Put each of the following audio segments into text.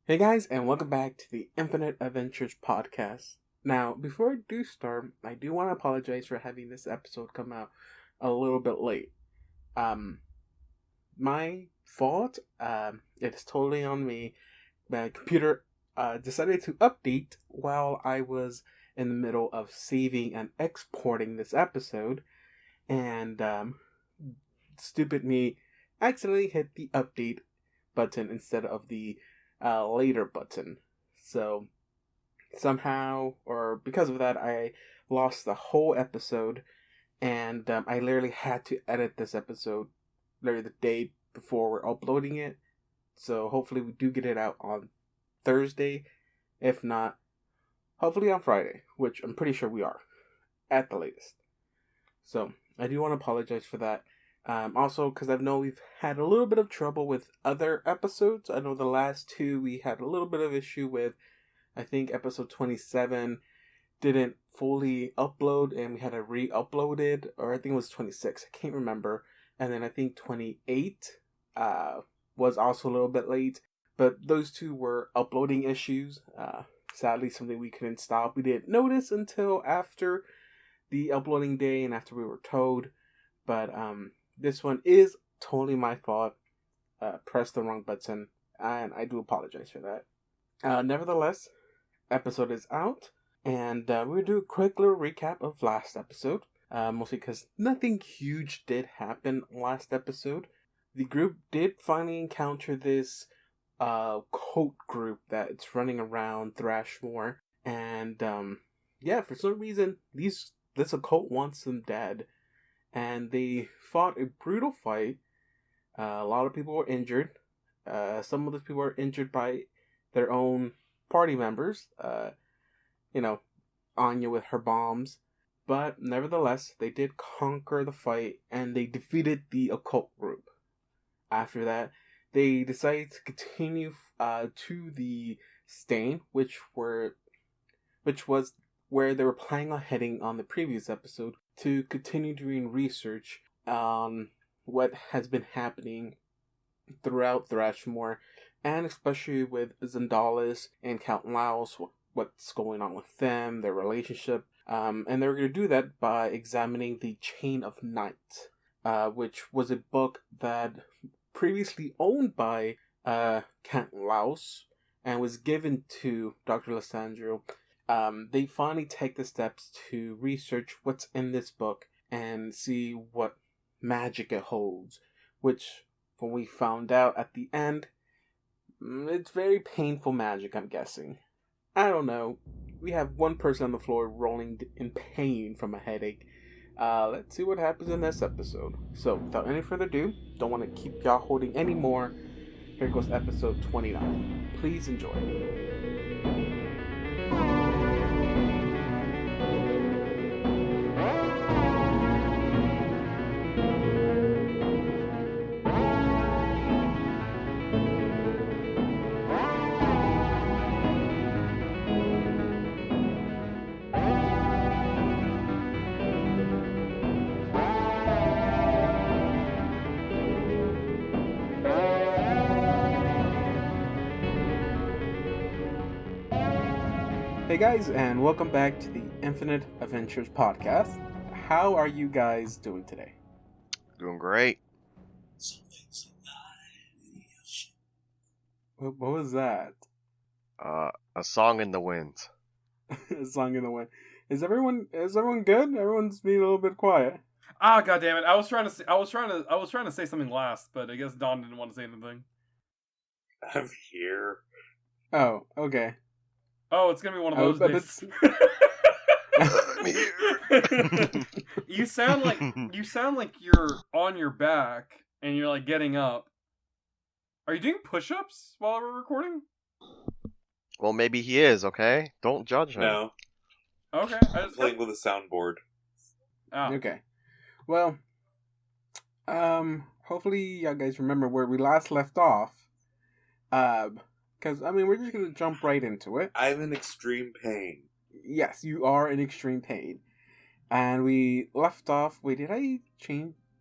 Hey guys, and welcome back to the Infinite Adventures podcast. Now, before I do start, I do want to apologize for having this episode come out a little bit late. Um, my fault. It's totally on me. My computer decided to update while I was in the middle of saving and exporting this episode, and stupid me accidentally hit the update button instead of the later button. So somehow, or because of that, I lost the whole episode, and I literally had to edit this episode literally the day before we're uploading it. So hopefully we do get it out on Thursday. If not, hopefully on Friday, which I'm pretty sure we are at the latest. So I do want to apologize for that. Also, because I know we've had a little bit of trouble with other episodes. I know the last two we had a little bit of issue with. I think episode 27 didn't fully upload and we had to re-upload it. Or I think it was 26. I can't remember. And then I think 28 was also a little bit late. But those two were uploading issues. Sadly, something we couldn't stop. We didn't notice until after the uploading day and after we were told. But this one is totally my fault. Pressed the wrong button, and I do apologize for that. Nevertheless, episode is out, and we'll do a quick little recap of last episode. Mostly because nothing huge did happen last episode. The group did finally encounter this cult group that's running around Thrashmore, and yeah, for some reason this occult wants them dead. And they fought a brutal fight. A lot of people were injured. Some of those people were injured by their own party members. Anya with her bombs. But nevertheless, they did conquer the fight and they defeated the occult group. After that, they decided to continue to the Stain, which was where they were planning on heading on the previous episode, to continue doing research on what has been happening throughout Thrashmore, and especially with Zendalis and Count Laos, what's going on with them, their relationship. And they were going to do that by examining the Chain of Night, which was a book that previously owned by Count Laos and was given to Dr. Lissandro. They finally take the steps to research what's in this book and see what magic it holds, which, when we found out at the end, it's very painful magic, I'm guessing. I don't know. We have one person on the floor rolling in pain from a headache. Let's see what happens in this episode. So, without any further ado, don't want to keep y'all holding any more. Here goes episode 29. Please enjoy. Hey guys, and welcome back to the Infinite Adventures podcast. How are you guys doing today? Doing great. What was that? A song in the wind. A song in the wind. Is everyone good? Everyone's being a little bit quiet. Ah, God damn it! I was trying to say something last, but I guess Don didn't want to say anything. I'm here. Oh, okay. Oh, it's gonna be one of those days. I'm here. You sound like you're on your back and you're like getting up. Are you doing push-ups while we're recording? Well, maybe he is. Okay, don't judge him. No, Okay, I'm playing with a soundboard. Oh. Okay. Well, hopefully you guys remember where we last left off. Because, we're just going to jump right into it. I'm in extreme pain. Yes, you are in extreme pain. And we left off... Wait, did I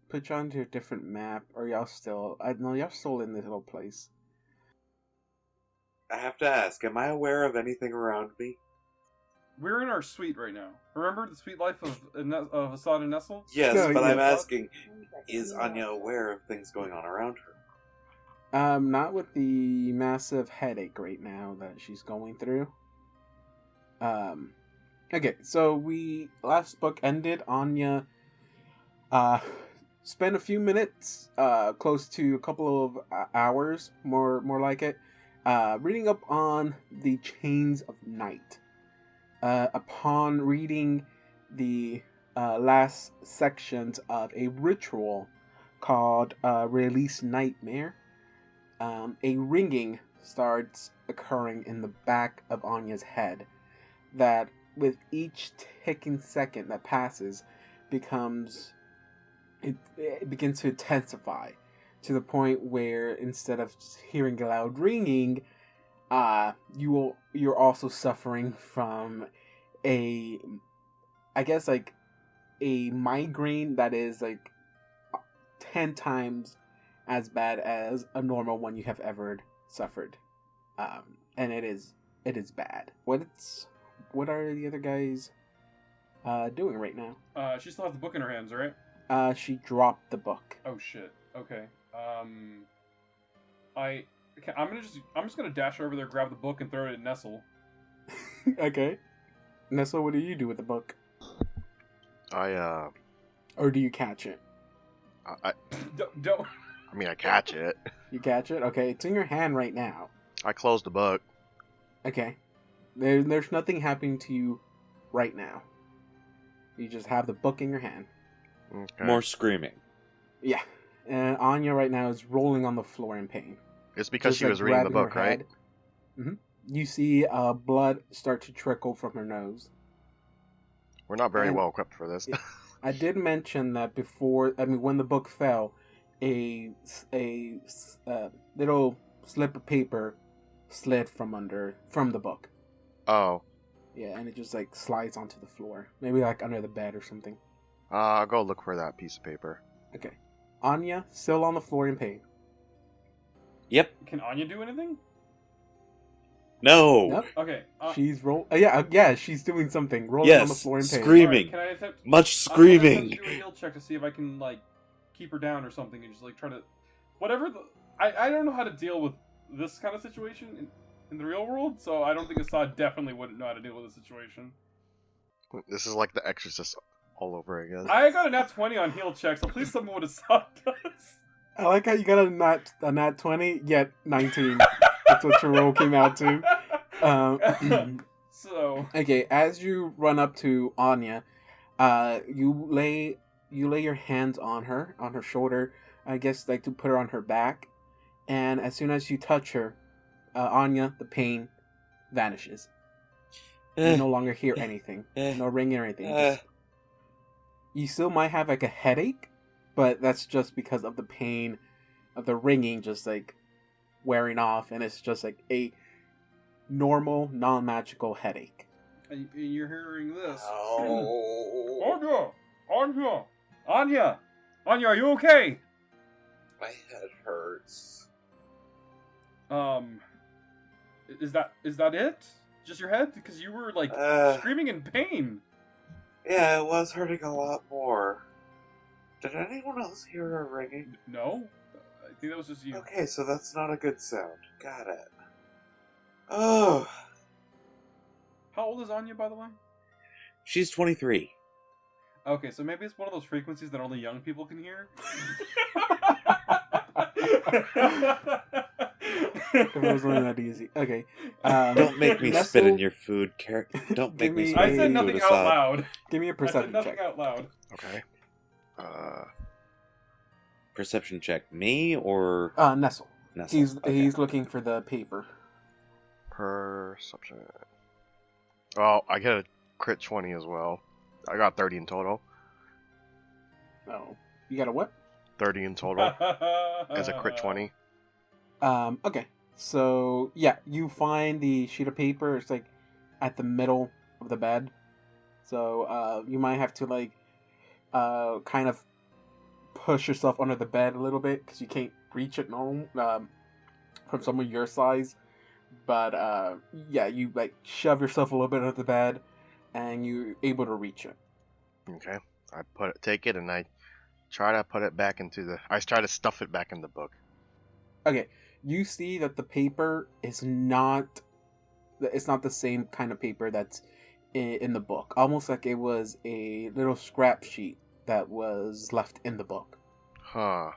put you onto a different map? Or y'all still... I know y'all still in this little place. I have to ask, am I aware of anything around me? We're in our suite right now. Remember the sweet life of Assad and Nestle? Yes, No, but yeah. I'm asking, is Anya aware of things going on around her? Not with the massive headache right now that she's going through. Okay, so we last book ended. Anya spent a few minutes, close to a couple of hours, more like it, reading up on the chains of night. Upon reading the last sections of a ritual called Release Nightmare, a ringing starts occurring in the back of Anya's head that, with each ticking second that passes, it begins to intensify to the point where instead of just hearing a loud ringing, you're also suffering from a migraine that is like 10 times as bad as a normal one you have ever suffered. And it is bad. What are the other guys doing right now? She still has the book in her hands, right? She dropped the book. Oh shit. Okay. I'm just gonna dash over there, grab the book, and throw it at Nestle. Okay. Nessa, what do you do with the book? Or do you catch it? Don't. I mean, I catch it. You catch it? Okay, it's in your hand right now. I close the book. Okay. There's nothing happening to you right now. You just have the book in your hand. Okay. More screaming. Yeah. And Anya right now is rolling on the floor in pain. It's because Just, she was reading the grabbing her book, right? head. Mm-hmm. You see blood start to trickle from her nose. We're not very And- well equipped for this. I did mention that when the book fell, a little slip of paper slid from the book. Oh. Yeah, and it just like slides onto the floor. Maybe like under the bed or something. I'll go look for that piece of paper. Okay. Anya, still on the floor in pain. Yep. Can Anya do anything? No. Nope. Okay. She's she's doing something. Rolling on the Yes. floor in pain. Screaming. Can I attempt? Much I'm gonna attempt screaming. to do a heal check to see if I can like keep her down or something, and just like try to, whatever. I don't know how to deal with this kind of situation in the real world, so I don't think Assad definitely wouldn't know how to deal with the situation. This is like The Exorcist all over again. I got a nat 20 on heal check, so please tell me what Assad does. I like how you got a nat 20, yet 19. That's what your roll came out to. So Okay, as you run up to Anya, you lay your hands on her shoulder, I guess like to put her on her back, and as soon as you touch her, Anya, the pain vanishes. You no longer hear anything, no ringing or anything. You still might have like a headache, but that's just because of the pain of the ringing just like wearing off, and it's just like a normal, non-magical headache. and you're hearing this. Oh. Anya, are you okay? My head hurts. Is that it? Just your head? Because you were like screaming in pain. Yeah, it was hurting a lot more. Did anyone else hear a ringing? No, I think that was just you. Okay, so that's not a good sound. Got it. Oh. How old is Anya, by the way? She's 23. Okay, so maybe it's one of those frequencies that only young people can hear. If it was only that easy. Okay. Don't make me Nestle, spit in your food, Don't make Give me me spit I in said your nothing food, out Assad. loud. Give me a I said perception nothing check. out loud. Okay. Perception check. Me or Nestle. Nestle? He's Okay. he's looking for the paper. Perception. Oh, I get a crit 20 as well. I got 30 in total. Oh, you got a what? 30 in total as a crit 20. Okay. So yeah, you find the sheet of paper. It's like at the middle of the bed. So you might have to like kind of push yourself under the bed a little bit because you can't reach it normal from someone your size. But yeah, you like shove yourself a little bit under the bed, and you're able to reach it. Okay. I take it, and I try to put it back into the. I try to stuff it back in the book. Okay, you see that the paper is not. It's not the same kind of paper that's in the book. Almost like it was a little scrap sheet that was left in the book. Huh.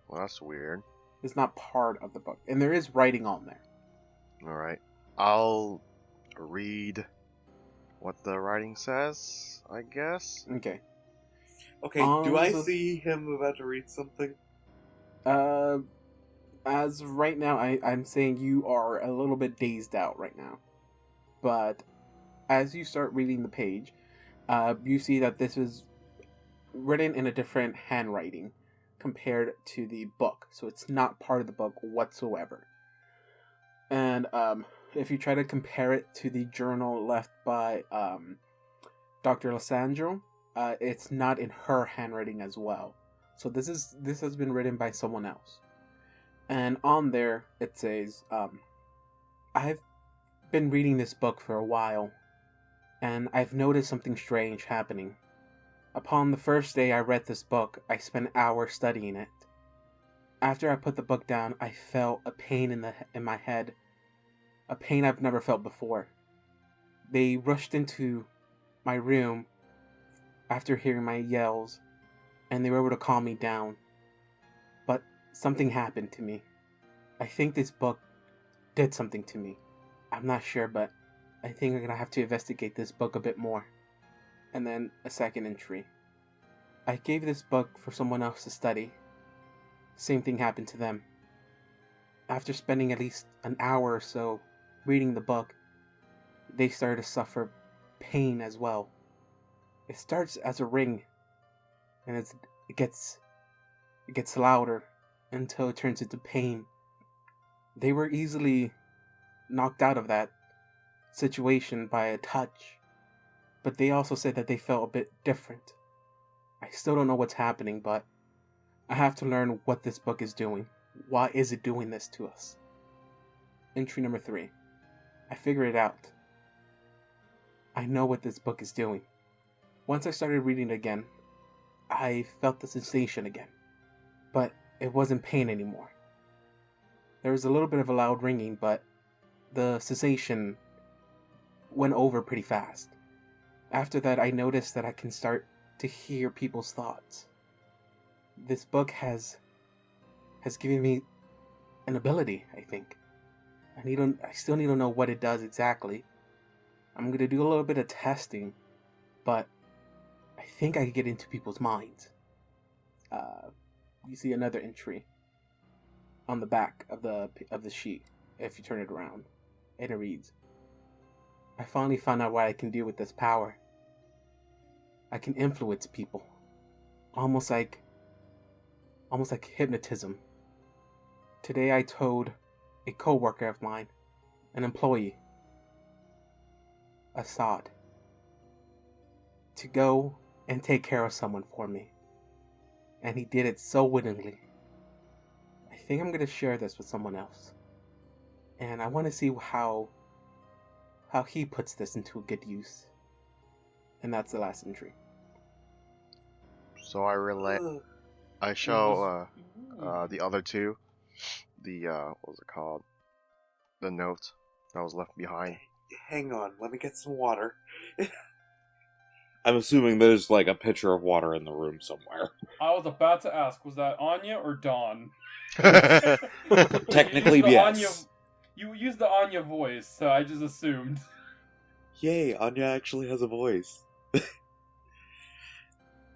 Well, that's weird. It's not part of the book, and there is writing on there. All right. I'll read what the writing says, I guess. Okay. Okay, do I the- see him about to read something? As of right now, I'm saying you are a little bit dazed out right now. But as you start reading the page, you see that this is written in a different handwriting compared to the book. So it's not part of the book whatsoever. And if you try to compare it to the journal left by Dr. Lissandro, it's not in her handwriting as well. So this has been written by someone else. And on there it says, I've been reading this book for a while, and I've noticed something strange happening. Upon the first day I read this book, I spent hours studying it. After I put the book down, I felt a pain in my head, a pain I've never felt before. They rushed into my room after hearing my yells, and they were able to calm me down. But something happened to me. I think this book did something to me. I'm not sure, but I think I'm gonna have to investigate this book a bit more. And then a second entry. I gave this book for someone else to study. Same thing happened to them. After spending at least an hour or so reading the book, they started to suffer pain as well. It starts as a ring, and it gets louder until it turns into pain. They were easily knocked out of that situation by a touch, but they also said that they felt a bit different. I still don't know what's happening, but I have to learn what this book is doing. Why is it doing this to us? Entry number 3. I figured it out. I know what this book is doing. Once I started reading it again, I felt the sensation again, but it wasn't pain anymore. There was a little bit of a loud ringing, but the sensation went over pretty fast. After that, I noticed that I can start to hear people's thoughts. This book has given me an ability, I think. I still need to know what it does exactly. I'm going to do a little bit of testing, but I think I can get into people's minds. You see another entry on the back of the sheet if you turn it around, and it reads, I finally found out what I can do with this power. I can influence people, almost like hypnotism. Today I told a co-worker of mine, an employee, Assad, to go and take care of someone for me. And he did it so willingly. I think I'm going to share this with someone else. And I want to see how he puts this into a good use. And that's the last entry. So I show the other two the what was it called? The note that was left behind. Hang on, let me get some water. I'm assuming there's like a pitcher of water in the room somewhere. I was about to ask, was that Anya or Dawn? Technically, yes. You used the Anya voice, so I just assumed. Yay, Anya actually has a voice.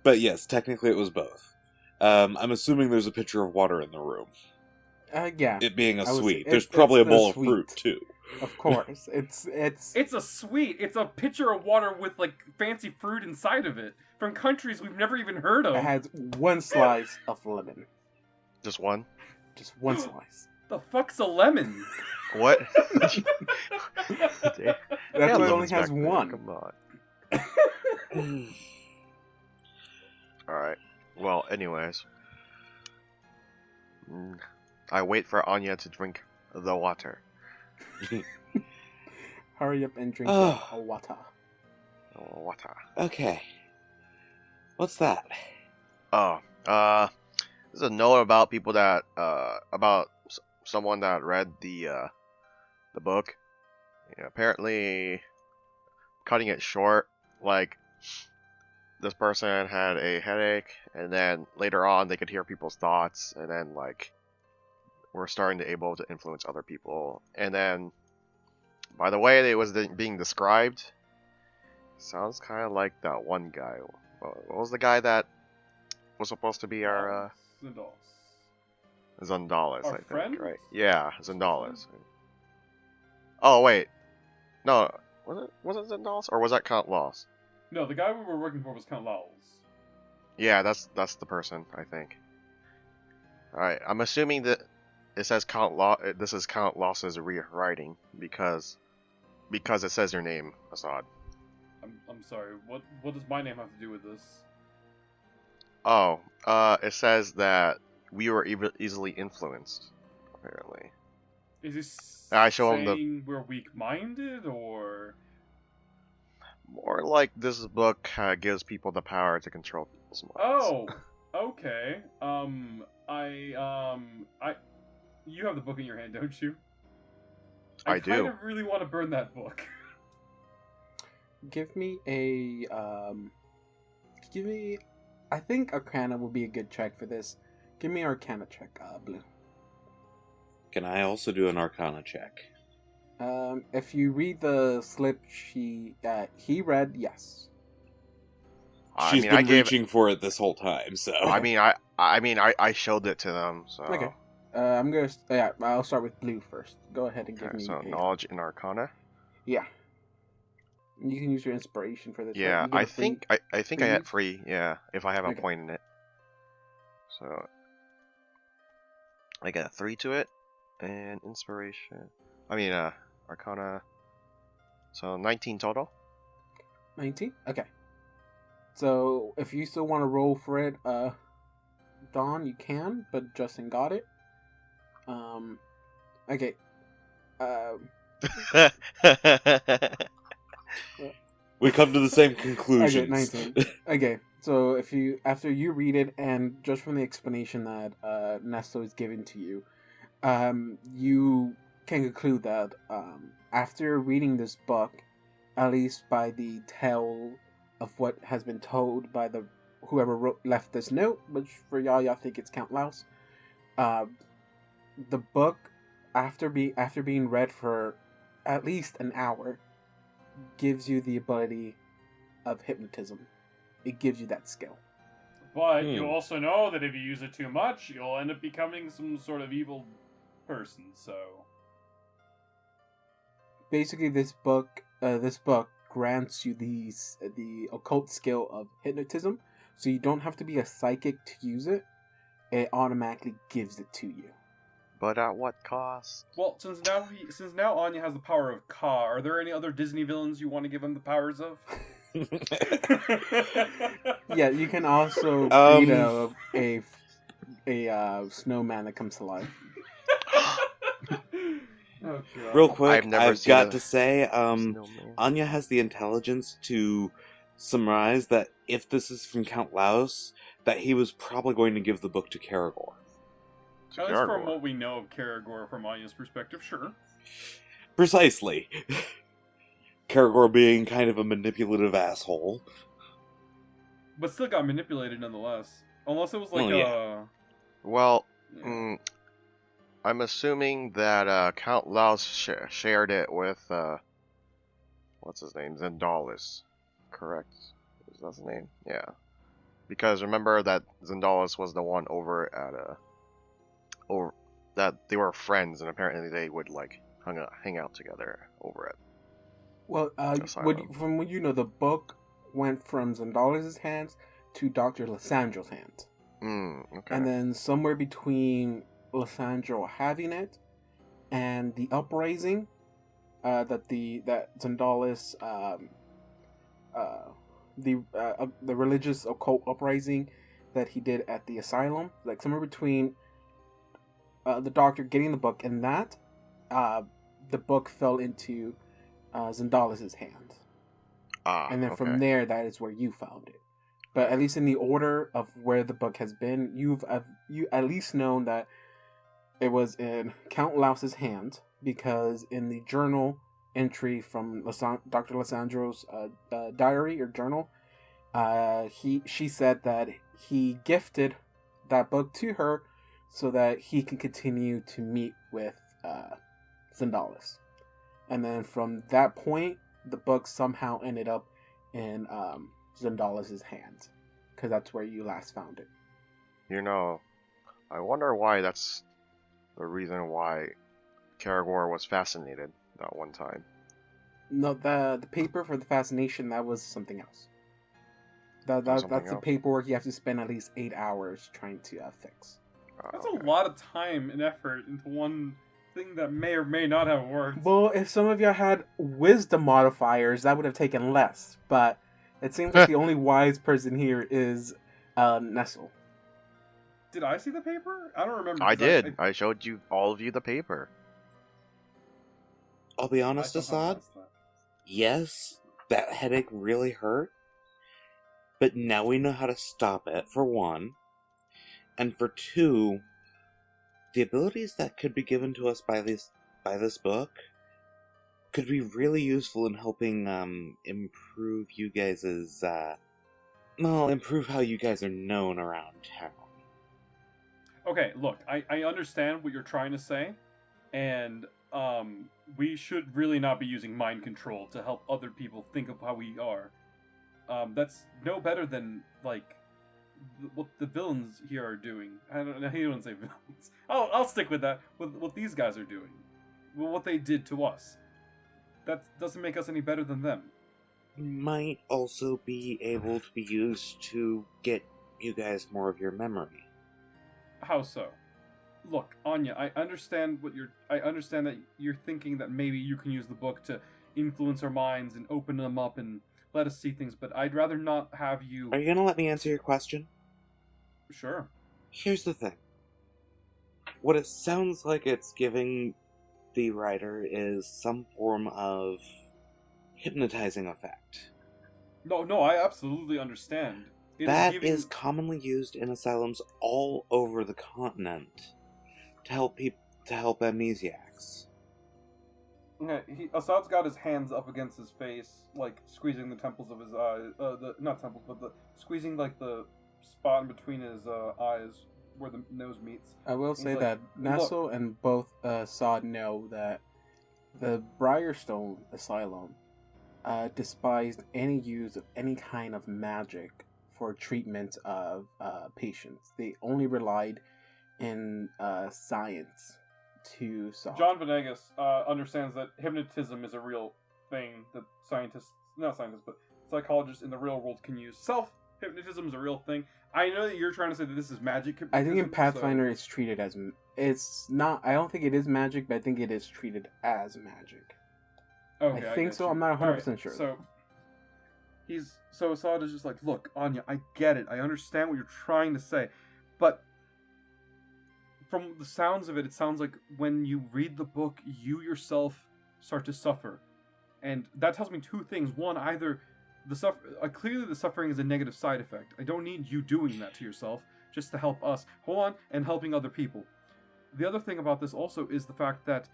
But yes, technically it was both. I'm assuming there's a pitcher of water in the room. Yeah. It being a sweet. There's probably a bowl of fruit, too. Of course. It's a sweet. It's a pitcher of water with, like, fancy fruit inside of it. From countries we've never even heard of. It has one slice of lemon. Just one? Just one slice. The fuck's a lemon? What? That's why it only has one. Come on. Alright. Well, anyways. I wait for Anya to drink the water. Hurry up and drink Oh. your water. Oh, water. Okay. What's that? Oh, this is a note about people that about someone that read the book. Yeah, apparently, cutting it short, like this person had a headache, and then later on they could hear people's thoughts, and then like were starting to able to influence other people, and then by the way it was being described, sounds kind of like that one guy. What was the guy that was supposed to be our Zandalis, Our I think, friend? right? Yeah, Zandalis. Oh wait, no, was it Zandalis or was that Count Loss? No, the guy we were working for was Count Lowell's. Yeah, that's the person, I think. All right, I'm assuming that it says Count Law. This is Count Loss's rewriting because it says your name, Assad. I'm sorry. What does my name have to do with this? Oh, it says that we were easily influenced. Apparently, Is this I show him saying we're weak-minded, or more like this book gives people the power to control people's minds. oh, okay. You have the book in your hand, don't you? I do. I kind of really want to burn that book. Give me a I think Arcana would be a good check for this. Give me an Arcana check, Blue. Can I also do an Arcana check? If you read the slip he read, yes. She's been reaching for it this whole time, so. I showed it to them, so. Okay. I'll start with Blue first. Go ahead and give me. So knowledge and Arcana. Yeah. You can use your inspiration for this. Yeah, right? I think I had free? 3. Yeah, if I have a Okay. point in it. So I got 3 to it, and inspiration. Arcana. So 19 total. 19? Okay. So, if you still want to roll for it, Dawn, you can, but Justin got it. Okay. We come to the same conclusions. Okay, 19. Okay, so after you read it, and just from the explanation that Nesto is giving to you, you can conclude that after reading this book, at least by the tale of what has been told by whoever left this note, which for y'all think it's Count Laos, the book after being read for at least an hour gives you the ability of hypnotism. It gives you that skill. But you also know that if you use it too much, you'll end up becoming some sort of evil person. So basically, this book grants you the occult skill of hypnotism, so you don't have to be a psychic to use it. It automatically gives it to you. But at what cost? Well, since now Anya has the power of Ka, are there any other Disney villains you want to give him the powers of? Yeah, you can also create a snowman that comes to life. Oh, Real quick, I've got a to say, snowman. Anya has the intelligence to surmise that if this is from Count Laos, that he was probably going to give the book to Karagor. At least from what we know of Karagor from Anya's perspective, sure. Precisely. Karagor being kind of a manipulative asshole. But still got manipulated nonetheless. Unless it was like Well, yeah. I'm assuming that Count Laos shared it with what's his name, Zendalis, correct? Is that his name? Yeah. Because remember that Zendalis was the one over at that they were friends, and apparently they would like hang out together over at. Well, from what you know, the book went from Zendala's hands to Dr. Lysandro's hands. Okay. And then somewhere between Lysandro having it and the uprising that Zendalis the religious occult uprising that he did at the asylum, like somewhere between the doctor getting the book and that, the book fell into Zendalis' hand. And then from there, that is where you found it. But at least in the order of where the book has been, you at least known that it was in Count Laus's hand, because in the journal entry from Dr. Lissandro's diary or journal, she said that he gifted that book to her so that he can continue to meet with Zendalis. And then from that point, the book somehow ended up in Zendalis' hand, because that's where you last found it. You know, I wonder why that's the reason why Karagor was fascinated that one time. No, the paper for the fascination, that was something else. That's the paperwork you have to spend at least 8 hours trying to fix. That's a lot of time and effort into one thing that may or may not have worked. Well, if some of y'all had wisdom modifiers, that would have taken less. But it seems like the only wise person here is Nestle. Did I see the paper? I don't remember. I did. I showed all of you the paper. I'll be honest, Assad. Yes, that headache really hurt. But now we know how to stop it, for one. And for two, the abilities that could be given to us by this book could be really useful in helping improve you guys's improve how you guys are known around town. Okay, look, I understand what you're trying to say, and we should really not be using mind control to help other people think of how we are. That's no better than, like, what the villains here are doing. I don't know, you don't say villains. I'll stick with that, with what these guys are doing. What they did to us. That doesn't make us any better than them. Might also be able to be used to get you guys more of your memory. How so? Look, Anya, I understand that you're thinking that maybe you can use the book to influence our minds and open them up and let us see things, but I'd rather not have you... Are you gonna let me answer your question? Sure. Here's the thing. What it sounds like it's giving the writer is some form of hypnotizing effect. No, I absolutely understand. That is commonly used in asylums all over the continent to help amnesiacs. Okay, Assad's got his hands up against his face, like squeezing the temples of his eyes. Not temples, but squeezing like the spot in between his eyes where the nose meets. I will say that Nestle and both Assad know that the Briarstone Asylum despised any use of any kind of magic for treatment of patients. They only relied in science to solve. John Venegas understands that hypnotism is a real thing that psychologists in the real world can use. Self-hypnotism is a real thing. I know that you're trying to say that this is magic hypnotism. I think in Pathfinder it's treated as... It's not... I don't think it is magic, but I think it is treated as magic. Okay, I think so. I'm not 100% sure. So Assad is just like, look, Anya, I get it. I understand what you're trying to say. But from the sounds of it, it sounds like when you read the book, you yourself start to suffer. And that tells me two things. One, either clearly the suffering is a negative side effect. I don't need you doing that to yourself just to help us. Hold on, and helping other people. The other thing about this also is the fact that,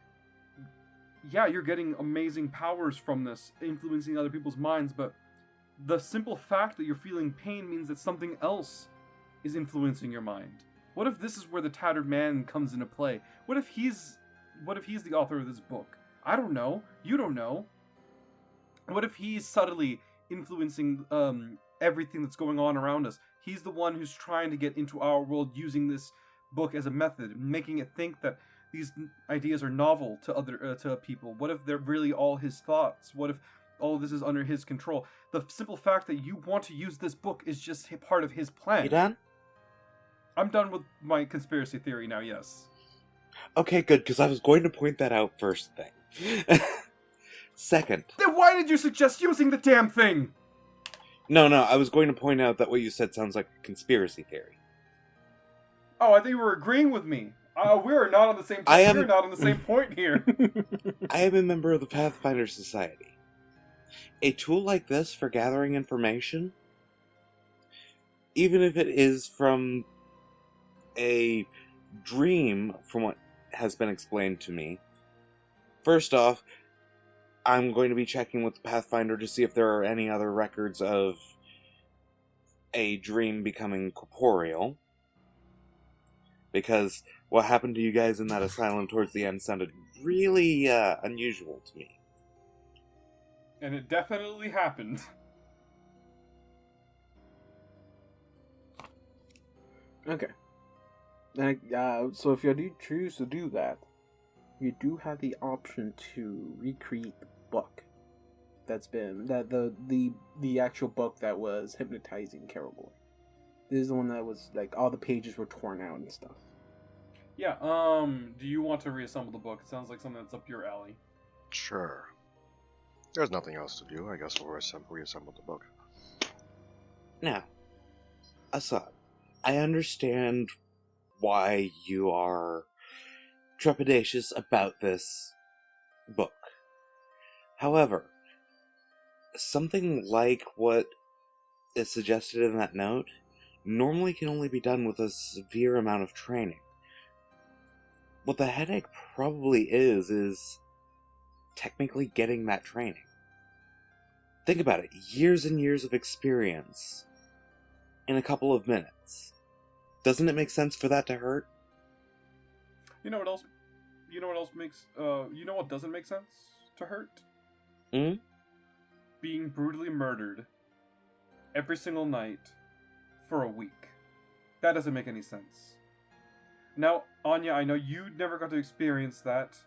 yeah, you're getting amazing powers from this, influencing other people's minds, but the simple fact that you're feeling pain means that something else is influencing your mind. What if this is where the tattered man comes into play? What if he's the author of this book? I don't know. You don't know. What if he's subtly influencing everything that's going on around us? He's the one who's trying to get into our world using this book as a method, making it think that these ideas are novel to people. What if they're really all his thoughts? What if all of this is under his control? The simple fact that you want to use this book is just part of his plan. You done? I'm done with my conspiracy theory now, yes. Okay, good, because I was going to point that out first thing. Second. Then why did you suggest using the damn thing? No, I was going to point out that what you said sounds like a conspiracy theory. Oh, I thought you were agreeing with me. We are not on the same. I am- We're not on the same point here. I am a member of the Pathfinder Society. A tool like this for gathering information, even if it is from a dream, from what has been explained to me, first off, I'm going to be checking with the Pathfinder to see if there are any other records of a dream becoming corporeal. Because what happened to you guys in that asylum towards the end sounded really unusual to me. And it definitely happened. Okay. So if you do choose to do that, you do have the option to recreate the book. That's been the actual book that was hypnotizing Caragor. This is the one that was like all the pages were torn out and stuff. Yeah. Do you want to reassemble the book? It sounds like something that's up your alley. Sure. There's nothing else to do. I guess we'll reassemble the book. Now, Assad, I understand why you are trepidatious about this book. However, something like what is suggested in that note normally can only be done with a severe amount of training. What the headache probably is technically getting that training. Think about it, years and years of experience in a couple of minutes. Doesn't it make sense for that to hurt? You know what else? You know what else makes? You know what doesn't make sense to hurt? Being brutally murdered every single night for a week. That doesn't make any sense. Now, Anya, I know you never got to experience that,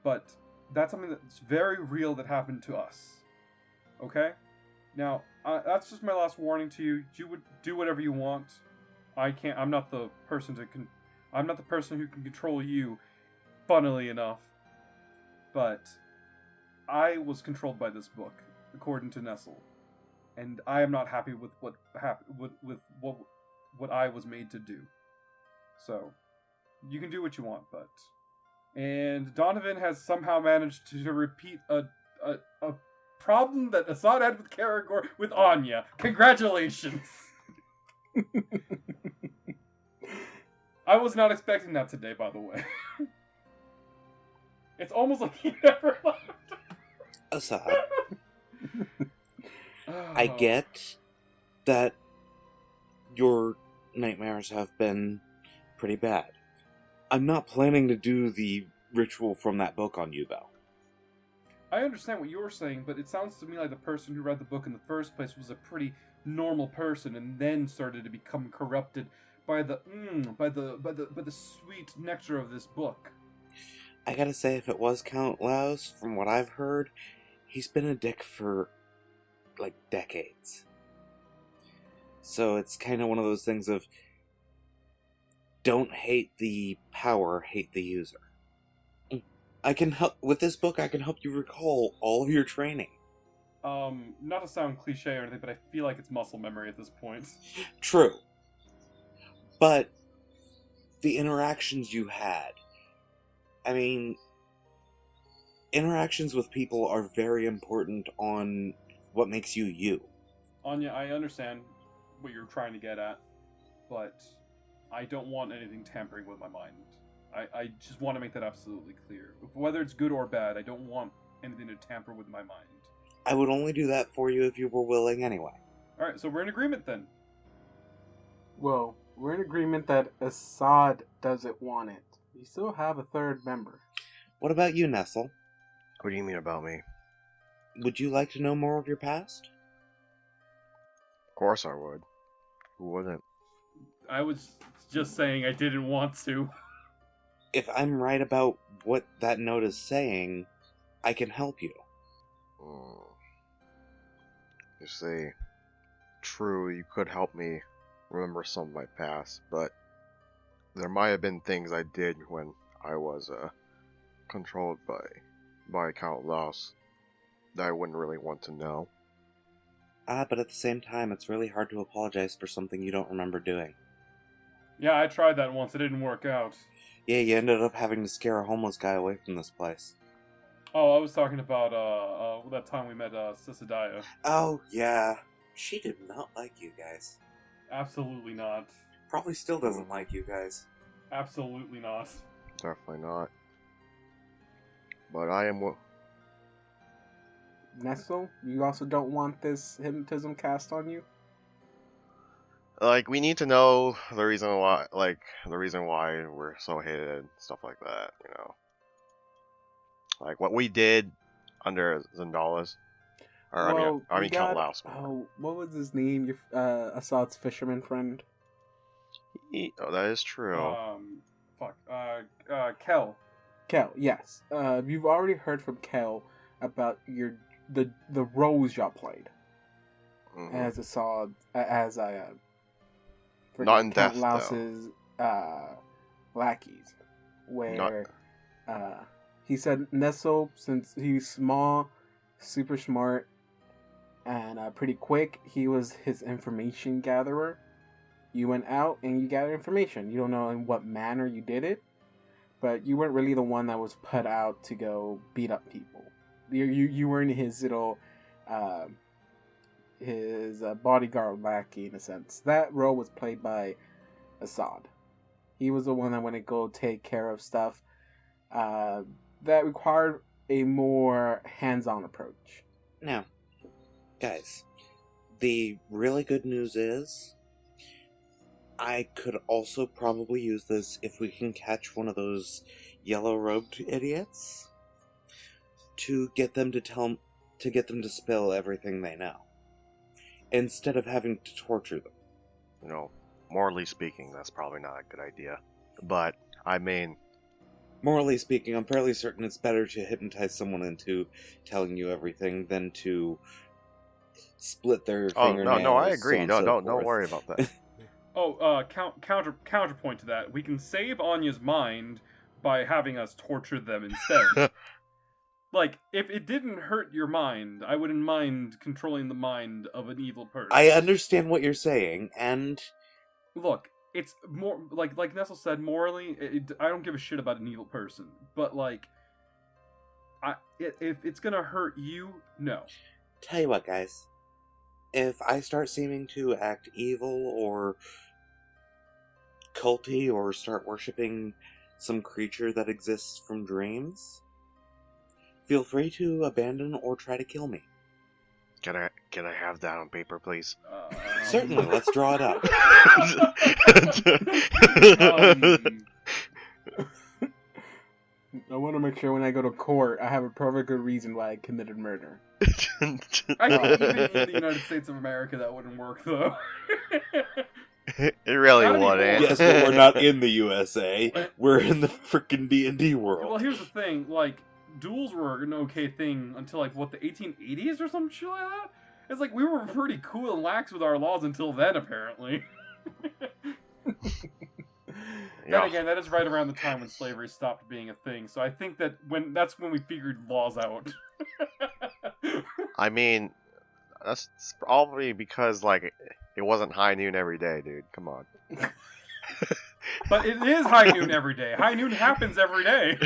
but that's something that's very real that happened to us. Okay? Now, that's just my last warning to you. You would do whatever you want. I can't. I'm not the person I'm not the person who can control you. Funnily enough, but I was controlled by this book, according to Nestle, and I am not happy with what happened with what I was made to do. So, you can do what you want, but and Donovan has somehow managed to repeat a problem that Assad had with Caragor with Anya. Congratulations. I was not expecting that today, by the way. It's almost like he never left. Assad, I get that your nightmares have been pretty bad. I'm not planning to do the ritual from that book on you, though. I understand what you're saying, but it sounds to me like the person who read the book in the first place was a pretty normal person, and then started to become corrupted by the sweet nectar of this book. I gotta say, if it was Count Laos, from what I've heard, he's been a dick for, like, decades. So it's kind of one of those things of, don't hate the power, hate the user. I can help, with this book, I can help you recall all of your training. Not to sound cliche or anything, but I feel like it's muscle memory at this point. True. But the interactions you had, I mean, interactions with people are very important on what makes you you. Anya, I understand what you're trying to get at, but I don't want anything tampering with my mind. I just want to make that absolutely clear. Whether it's good or bad, I don't want anything to tamper with my mind. I would only do that for you if you were willing anyway. Alright, so we're in agreement then. Well, we're in agreement that Assad doesn't want it. We still have a third member. What about you, Nestle? What do you mean about me? Would you like to know more of your past? Of course I would. Who wouldn't? I was just saying I didn't want to. If I'm right about what that note is saying, I can help you. You see, true, you could help me remember some of my past, but there might have been things I did when I was controlled by Count Laos that I wouldn't really want to know. But at the same time, it's really hard to apologize for something you don't remember doing. Yeah, I tried that once. It didn't work out. Yeah, you ended up having to scare a homeless guy away from this place. Oh, I was talking about that time we met Cisadaya. Oh, yeah. She did not like you guys. Absolutely not. Probably still doesn't like you guys. Absolutely not. Definitely not. But I am. Nestle, you also don't want this hypnotism cast on you? Like, we need to know the reason why. Like, the reason why we're so hated, stuff like that. You know, like what we did under Zendala's. Or I mean, Count Laos. Oh, what was his name? Your Assad's fisherman friend. Oh, that is true. Kel. Kel, yes. You've already heard from Kel about the roles y'all played as Assad, as not in Count depth, Laos's lackeys, where he said Nestle, since he's small, super smart, and pretty quick, he was his information gatherer. You went out and you gathered information. You don't know in what manner you did it, but you weren't really the one that was put out to go beat up people. You weren't his little his bodyguard lackey in a sense. That role was played by Assad. He was the one that went to go take care of stuff that required a more hands-on approach. Now, guys, the really good news is I could also probably use this if we can catch one of those yellow-robed idiots to get them to spill everything they know, instead of having to torture them. You know, morally speaking, that's probably not a good idea. But I mean, morally speaking, I'm fairly certain it's better to hypnotize someone into telling you everything than to split their fingernails. No, I agree. So Don't worry about that. Counterpoint to that, we can save Anya's mind by having us torture them instead. Like, if it didn't hurt your mind, I wouldn't mind controlling the mind of an evil person. I understand what you're saying, and look, it's more like Nestle said. Morally, I don't give a shit about an evil person, but like, if it's gonna hurt you, no. Tell you what, guys. If I start seeming to act evil or culty or start worshipping some creature that exists from dreams, feel free to abandon or try to kill me. Can I have that on paper, please? Certainly, let's draw it up. I want to make sure when I go to court, I have a perfect good reason why I committed murder. I think even in the United States of America that wouldn't work, though. It really wouldn't. Yes, but we're not in the USA. We're in the frickin' D&D world. Well, here's the thing, like, duels were an okay thing until, like, what, the 1880s or some shit like that? It's like, we were pretty cool and lax with our laws until then, apparently. Then again, that is right around the time when slavery stopped being a thing, so I think that that's when we figured laws out. I mean, that's probably because, like, it wasn't high noon every day, dude. Come on. But it is high noon every day. High noon happens every day.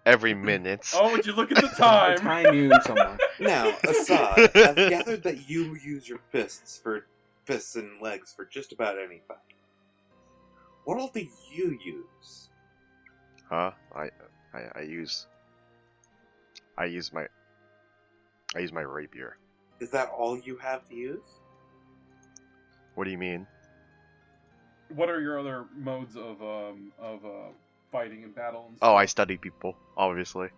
Every minute. Oh, would you look at the time? It's high noon somewhere. Now, Assad, I've gathered that you use your fists and legs for just about any fight. What all do you use? Huh? I use my rapier. Is that all you have to use? What do you mean? What are your other modes of fighting and battle and stuff? Oh, I study people, obviously.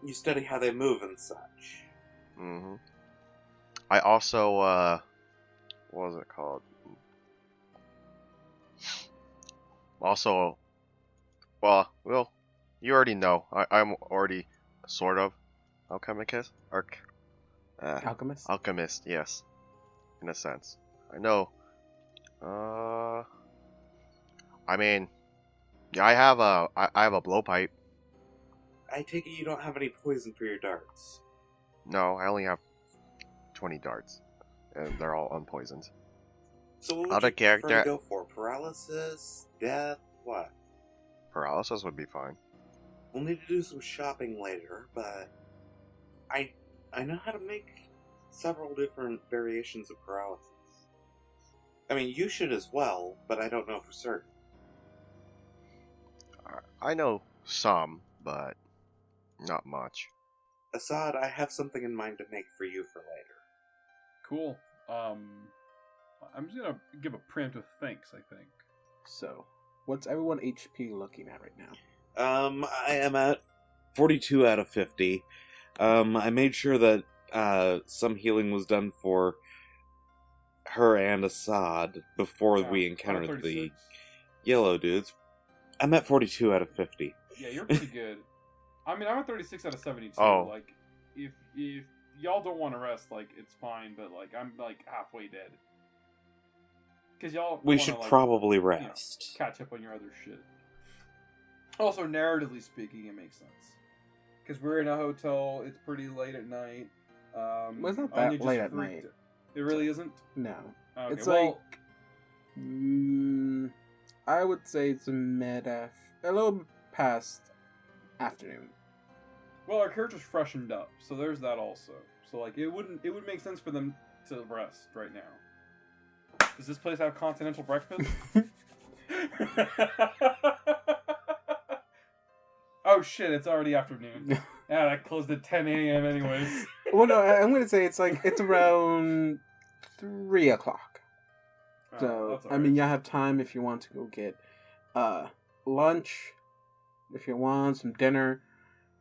You study how they move and such. Mm-hmm. I also, what was it called? Also, well, you already know. I'm already sort of alchemist. Alchemist? Alchemist, yes. In a sense. I know. I mean, yeah, I have a blowpipe. I take it you don't have any poison for your darts. No, I only have 20 darts. And they're all unpoisoned. So what would Other you prefer to character go for? Paralysis? Death? What? paralysis would be fine. We'll need to do some shopping later, but I know how to make several different variations of paralysis. I mean, you should as well, but I don't know for certain. I know some, but not much. Assad, I have something in mind to make for you for later. Cool. I'm just gonna give a preemptive thanks, I think. So, what's everyone HP looking at right now? I am at 42 out of 50. I made sure that some healing was done for her and Assad before we encountered the 36. yellow dudes. I'm at 42 out of 50. Yeah, you're pretty good. I mean, I'm at 36 out of 72. Oh. Like, if y'all don't want to rest, like, it's fine. But like, I'm like halfway dead. Because y'all We wanna, should like, probably you know, rest. catch up on your other shit. Also, narratively speaking, it makes sense. Because we're in a hotel. It's pretty late at night. Well, it's not Anya that just late at freaked- night. It really isn't. No. Okay, It's well, like... I would say it's a little past afternoon. well, our character's freshened up, so there's that also. So like, it would make sense for them to rest right now. Does this place have continental breakfast? Oh shit! It's already afternoon. Yeah, that closed at 10 a.m. anyways. Well, no, I'm going to say it's around 3 o'clock. So, That's all I mean, right. you have time if you want to go get lunch, if you want some dinner,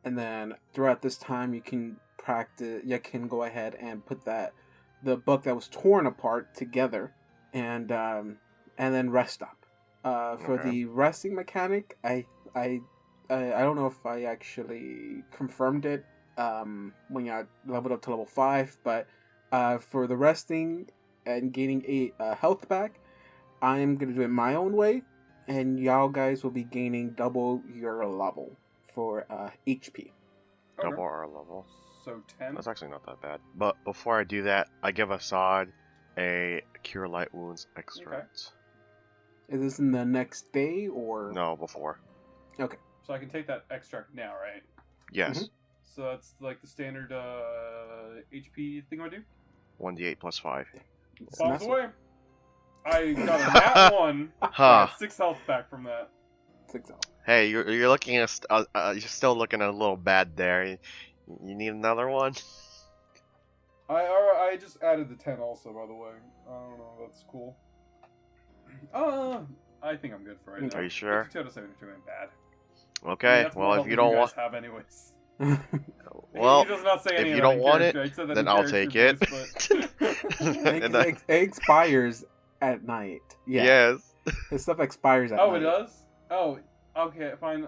and then throughout this time you can practice. You can go ahead and put the book that was torn apart together, and then rest up. For Okay. the resting mechanic, I don't know if I actually confirmed it when I leveled up to level 5, but for the resting and gaining a health back, I'm going to do it my own way, and y'all guys will be gaining double your level for HP. Okay. Double our level. So 10. That's actually not that bad. But before I do that, I give Assad a Cure Light Wounds extract. Is this in the next day, or...? No, before. Okay. So I can take that extract now, right? Yes. So that's like the standard HP thing I do. 1d8 plus 5. It's Bombs not so- away. I got a nat 1. I Huh. got 6 health back from that. 6 health. Hey, you're looking at you're still looking a little bad there. You need another one? I just added the 10 also, by the way. I don't know, that's cool. I think I'm good for right now. Are you sure? 52 out of 72 ain't bad. Okay. I mean, that's well, more if health you than don't guys want, have anyways. well, He does not say if any you of don't that in want it, character. I said that then in I'll character take it. voice, And I- it expires at night. Yeah. Yes. His stuff expires at Oh, night. it does? Oh, okay, fine.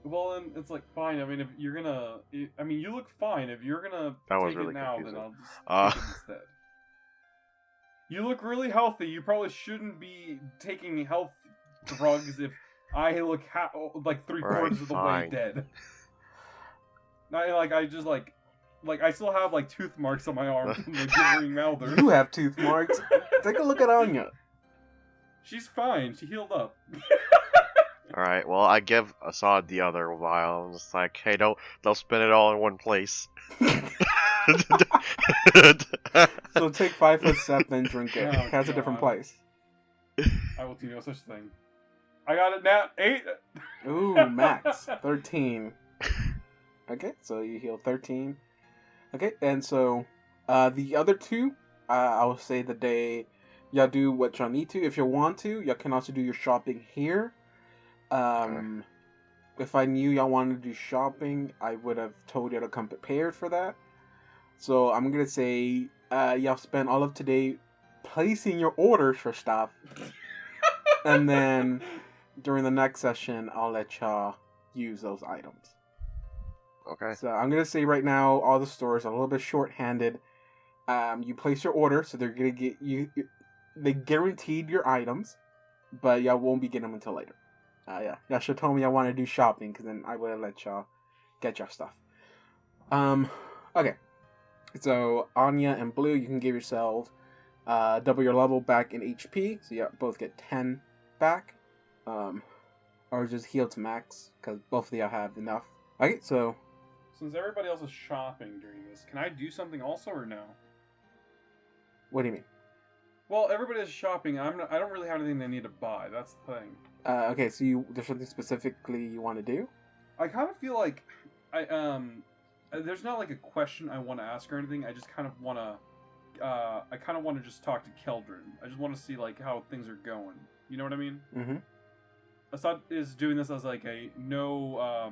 Well, then it's like fine. I mean, if you're gonna, I mean, you look fine. If you're gonna That was take really it now, confusing. then I'll just take it Uh, instead. You look really healthy. You probably shouldn't be taking health drugs if I look like 3/4 Alright, of the way fine. dead. I just like I still have like tooth marks on my arm from the gibbering mouther. You have tooth marks. Take a look at Anya. She's fine. She healed up. Alright, well, I give Assad the other vial. I'm just like, hey, don't spin it all in one place. So take 5 foot step, then drink it. Oh, Has a different God. place. I will do no such thing. I got it now. 8. Ooh, max 13. Okay, so you heal 13. Okay, and so the other two, I will say the day y'all do what y'all need to. If you want to, y'all can also do your shopping here. If I knew y'all wanted to do shopping, I would have told you to come prepared for that. So I'm gonna say y'all spend all of today placing your orders for stuff, and then during the next session, I'll let y'all use those items. Okay. So I'm gonna say right now, all the stores are a little bit short-handed. You place your order, so they're gonna get you. They guaranteed your items, but y'all won't be getting them until later. Yeah, y'all should tell me y'all want to do shopping, because then I would have let y'all get your stuff. Okay. So Anya and Blue, you can give yourselves double your level back in HP, so you both get 10 back. Or just heal to max, because both of you have enough. Okay, so... Since everybody else is shopping during this, can I do something also, or no? What do you mean? Well, everybody is shopping. I don't really have anything they need to buy. That's the thing. Okay, so there's something specifically you want to do? I kind of feel like there's not like a question I want to ask or anything. I just kind of want to just talk to Keldrin. I just want to see like how things are going. You know what I mean? Mm-hmm. Assad is doing this as like a no.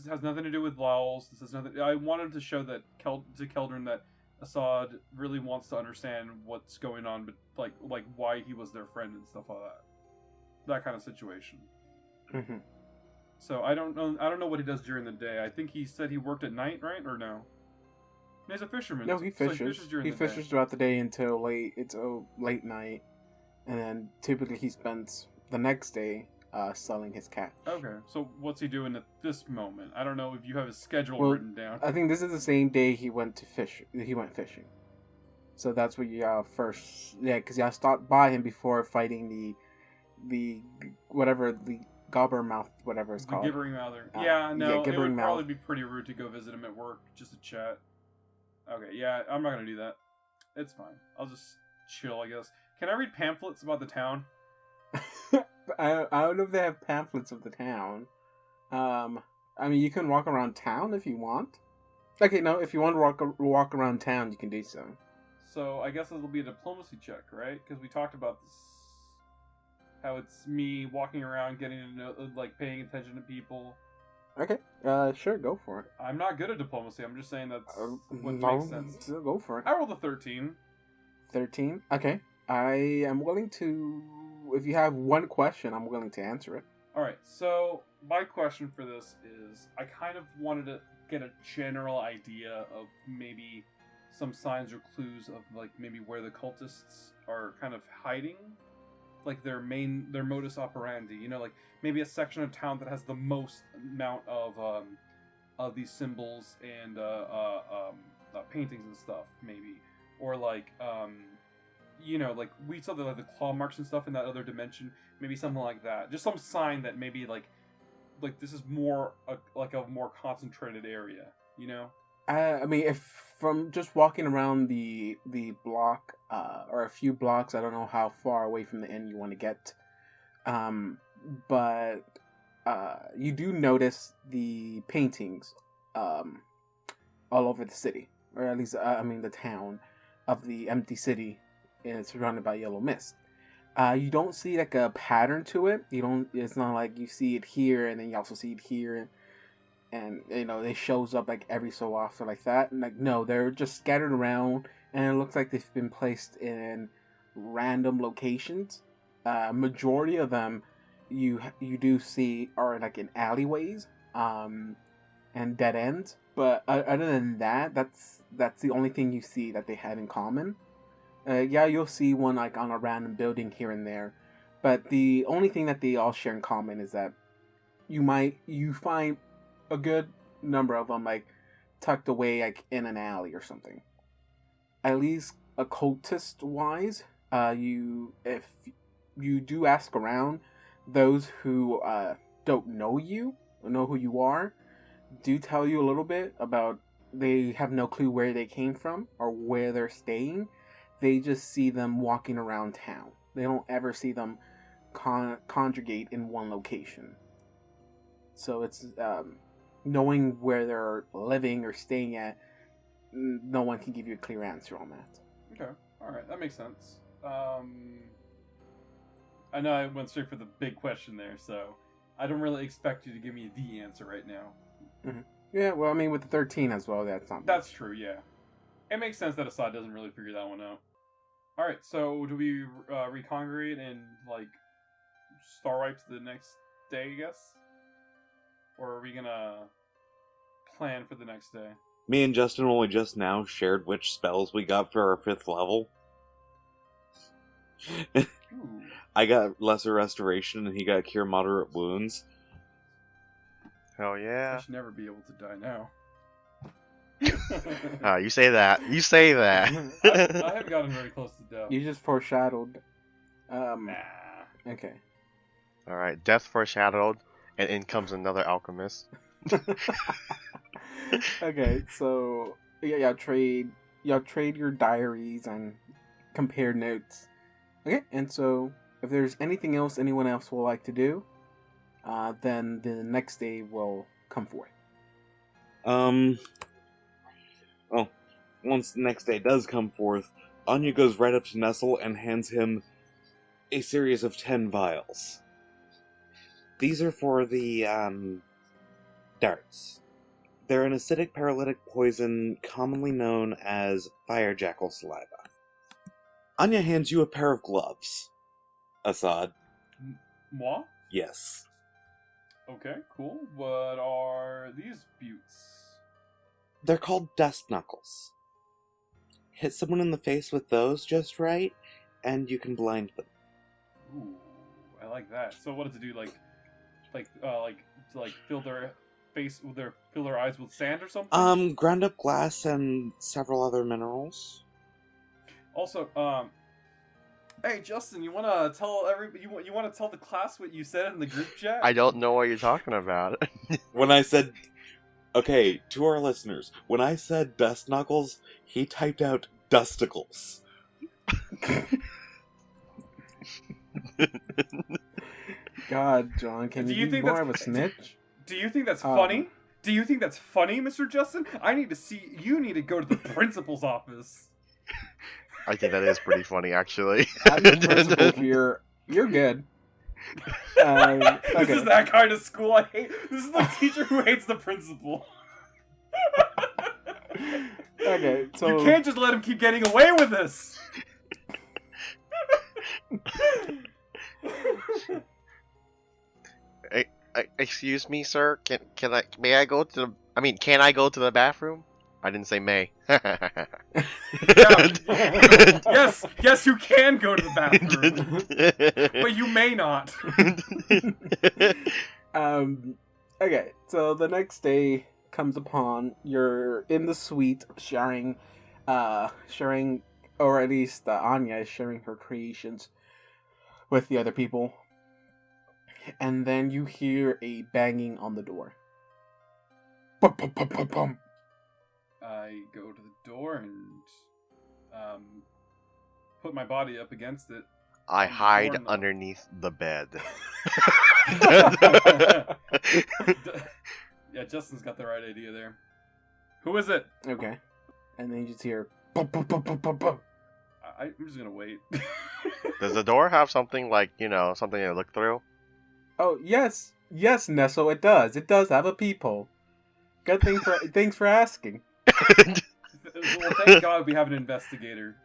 Has nothing to do with Lowell's. This has nothing. I wanted to show that to Keldrin that Assad really wants to understand what's going on, but like why he was their friend and stuff like that kind of situation. Mm-hmm. So I don't know what he does during the day. I think he said he worked at night, right? Or no? He's a fisherman. No, he fishes. He fishes throughout the day until late night, and then typically he spends the next day selling his catch. Okay, so what's he doing at this moment? I don't know if you have his schedule written down. I think this is the same day he went fishing. So that's what you first, because you stopped by him before fighting the whatever the Gobbermouth, whatever it's called. The Gibbering Mouther. It would probably be pretty rude to go visit him at work just to chat. Okay, yeah, I'm not gonna do that. It's fine. I'll just chill, I guess. Can I read pamphlets about the town? I don't know if they have pamphlets of the town. I mean, you can walk around town if you want. Okay, no, if you want to walk around town, you can do so. So I guess it'll be a diplomacy check, right? Because we talked about this, how it's me walking around, getting to know, like paying attention to people. Okay, sure, go for it. I'm not good at diplomacy. I'm just saying that's what makes sense. Go for it. I rolled a 13. 13? Okay. I am willing to... If you have one question, I'm willing to answer it. Alright, so my question for this is, I kind of wanted to get a general idea of maybe some signs or clues of like maybe where the cultists are kind of hiding. Like their modus operandi, you know, like maybe a section of town that has the most amount of these symbols and paintings and stuff, maybe, or like you know, like we saw the claw marks and stuff in that other dimension, maybe something like that. Just some sign that maybe like this is more like a more concentrated area, you know. I mean, if from just walking around the block, or a few blocks, I don't know how far away from the inn you want to get, but you do notice the paintings all over the city, or at least the town of the empty city, and it's surrounded by yellow mist. You don't see like a pattern to it. It's not like you see it here and then you also see it here, and you know it shows up like every so often like that. And like no, they're just scattered around, and it looks like they've been placed in random locations. Majority of them you do see are like in alleyways, and dead ends. But other than that, that's the only thing you see that they have in common. Yeah, you'll see one like on a random building here and there, but the only thing that they all share in common is that you find a good number of them like tucked away like in an alley or something. At least occultist wise, if you do ask around, those who don't know you or know who you are do tell you a little bit about. They have no clue where they came from or where they're staying. They just see them walking around town. They don't ever see them congregate in one location. So it's knowing where they're living or staying at, no one can give you a clear answer on that. Okay, alright, that makes sense. I know I went straight for the big question there, so I don't really expect you to give me the answer right now. Mm-hmm. Yeah, well, I mean, with the 13 as well, that's not... That's true, yeah. It makes sense that Assad doesn't really figure that one out. Alright, so do we recongregate and, like, star wipe to the next day, I guess? Or are we gonna plan for the next day? Me and Justin only just now shared which spells we got for our 5th level. I got Lesser Restoration and he got Cure Moderate Wounds. Hell yeah. I should never be able to die now. You say that. You say that. I haven't gotten very close to death. You just foreshadowed. Nah. Okay. All right, death foreshadowed, and in comes another alchemist. Okay, so yeah, y'all trade your diaries and compare notes. Okay, and so if there's anything else anyone else will like to do, then the next day will come forth. Well, once the next day does come forth, Anya goes right up to Nestle and hands him a series of 10 vials. These are for the, darts. They're an acidic paralytic poison commonly known as fire jackal saliva. Anya hands you a pair of gloves. Assad. Moi? Yes. Okay, cool. What are these buttes? They're called dust knuckles. Hit someone in the face with those just right, and you can blind them. Ooh, I like that. So what does it do? Like fill their face with fill their eyes with sand or something? Ground up glass and several other minerals. Also, hey Justin, you wanna tell you wanna tell the class what you said in the group chat? I don't know what you're talking about. When I said... Okay, to our listeners, when I said dust knuckles, he typed out dusticles. God, John, can Do you you be think more that's- of a snitch? Do you think that's funny? Do you think that's funny, Mr. Justin? You need to go to the principal's office. I think that is pretty funny, actually. I'm the principal here. You're good. Okay. This is that kind of school I hate. This is the teacher who hates the principal. Okay, so You can't just let him keep getting away with this. Excuse me, sir. Can I go to the? I mean, can I go to the bathroom? I didn't say may. Yes, you can go to the bathroom, but you may not. Okay, so the next day comes upon, you're in the suite sharing, or at least Anya is sharing her creations with the other people. And then you hear a banging on the door. Bum, bum, bum, bum, bum. I go to the door and put my body up against it. I On the hide doorknob. underneath the bed. Yeah, Justin's got the right idea there. Who is it? Okay. And then you just hear bum, bum, bum, bum, bum, bum. I'm just gonna wait. Does the door have something like, something to look through? Oh, yes, Nestle, it does. It does have a peephole. Good thing for thanks for asking. Well, thank God we have an investigator.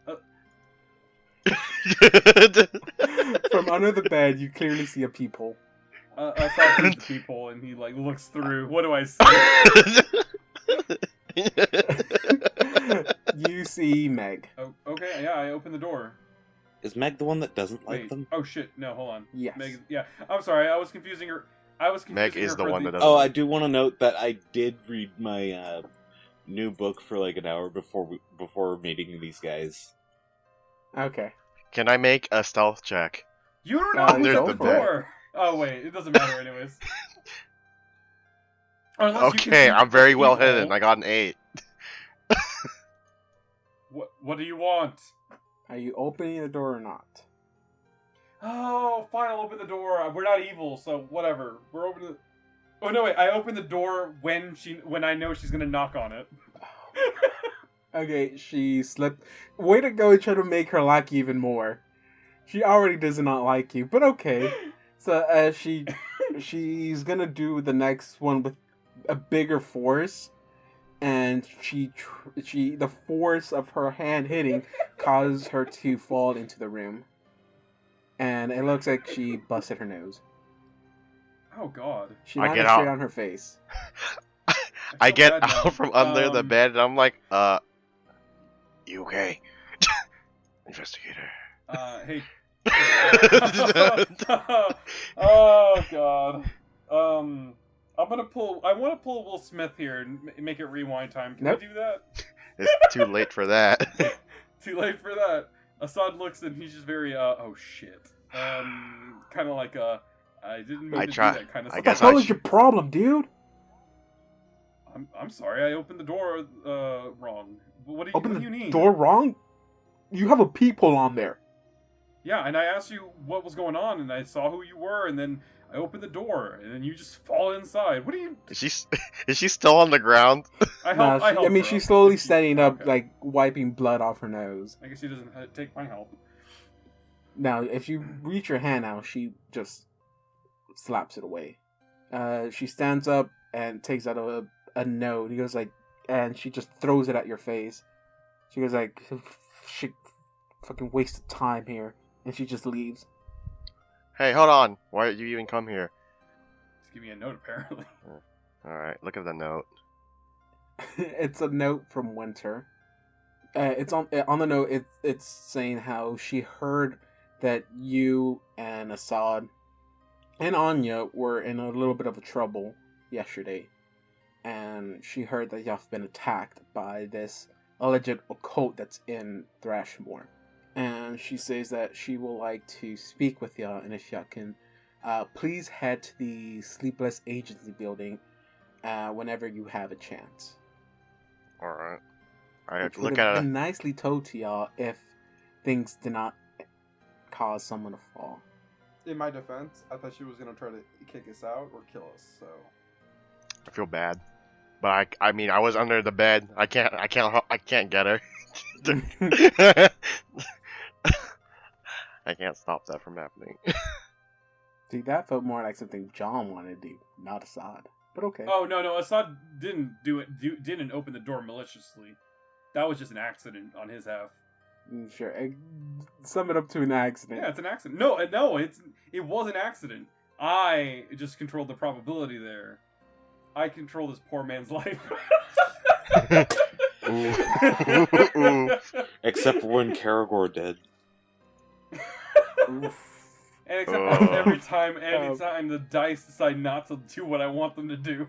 From under the bed, you clearly see a peephole. I saw through the peephole, and he looks through. What do I see? You see Meg. Oh, okay, yeah, I open the door. Is Meg the one that doesn't like Wait. them? Oh shit! No, hold on. Yes. Meg. Yeah, I'm sorry. I was confusing her. Meg is her the for one that doesn't. Oh, I do want to note that I did read my new book for like an hour before meeting these guys. Okay. Can I make a stealth check? You don't know Under who's at the the bed. door. Oh wait, it doesn't matter anyways. Unless you can Okay, see I'm very the well peephole. hidden. I got an 8. What do you want? Are you opening the door or not? Oh, fine. I'll open the door. We're not evil, so whatever. We're opening. Oh no, wait. I open the door when I know she's gonna knock on it. Okay, she slipped. Way to go, try to make her like you even more. She already does not like you, but okay. So she's gonna do the next one with a bigger force, and the force of her hand hitting causes her to fall into the room, and it looks like she busted her nose. Oh God. She I landed get straight out. on her face. I feel get bad now. out from under the bed and I'm like, you okay? Investigator. Hey. Oh God. I want to pull Will Smith here and make it rewind time. Can Nope. we do that? It's too late for that. Too late for that. Assad looks and he's just very oh shit. Kind of like I didn't mean to do that kind of I stuff. What the guess hell is your problem, dude? I'm sorry, I opened the door wrong. What do you need? Door wrong? You have a peephole on there. Yeah, and I asked you what was going on, and I saw who you were, and then I opened the door, and then you just fall inside. What do you? Is she still on the ground? I mean, she's slowly standing up, Okay. like wiping blood off her nose. I guess she doesn't take my help. Now, if you reach your hand out, she just slaps it away. She stands up and takes out a note. He goes like, and she just throws it at your face. She goes like, she fucking wasted time here, and she just leaves. Hey, hold on. Why did you even come here? Just give me a note, apparently. Alright, look at the note. It's a note from Winter. It's on the note. It's saying how she heard that you and Assad and Anya were in a little bit of a trouble yesterday, and she heard that y'all have been attacked by this alleged occult that's in Thrashmore. And she says that she will like to speak with y'all, and if y'all can, please head to the Sleepless Agency building whenever you have a chance. Alright. I have Which to would look have at been it. nicely told to y'all if things did not cause someone to fall. In my defense, I thought she was gonna try to kick us out or kill us. So I feel bad. But I mean, I was under the bed. I can't get her. I can't stop that from happening. See, that felt more like something John wanted to do, not Assad. But okay. Oh no, Assad didn't didn't open the door maliciously. That was just an accident on his half. Sure. Sum it up to an accident. Yeah, it's an accident. No, it was an accident. I just controlled the probability there. I control this poor man's life. Ooh. Except for when Karagor did. Oof. And except anytime the dice decide not to do what I want them to do.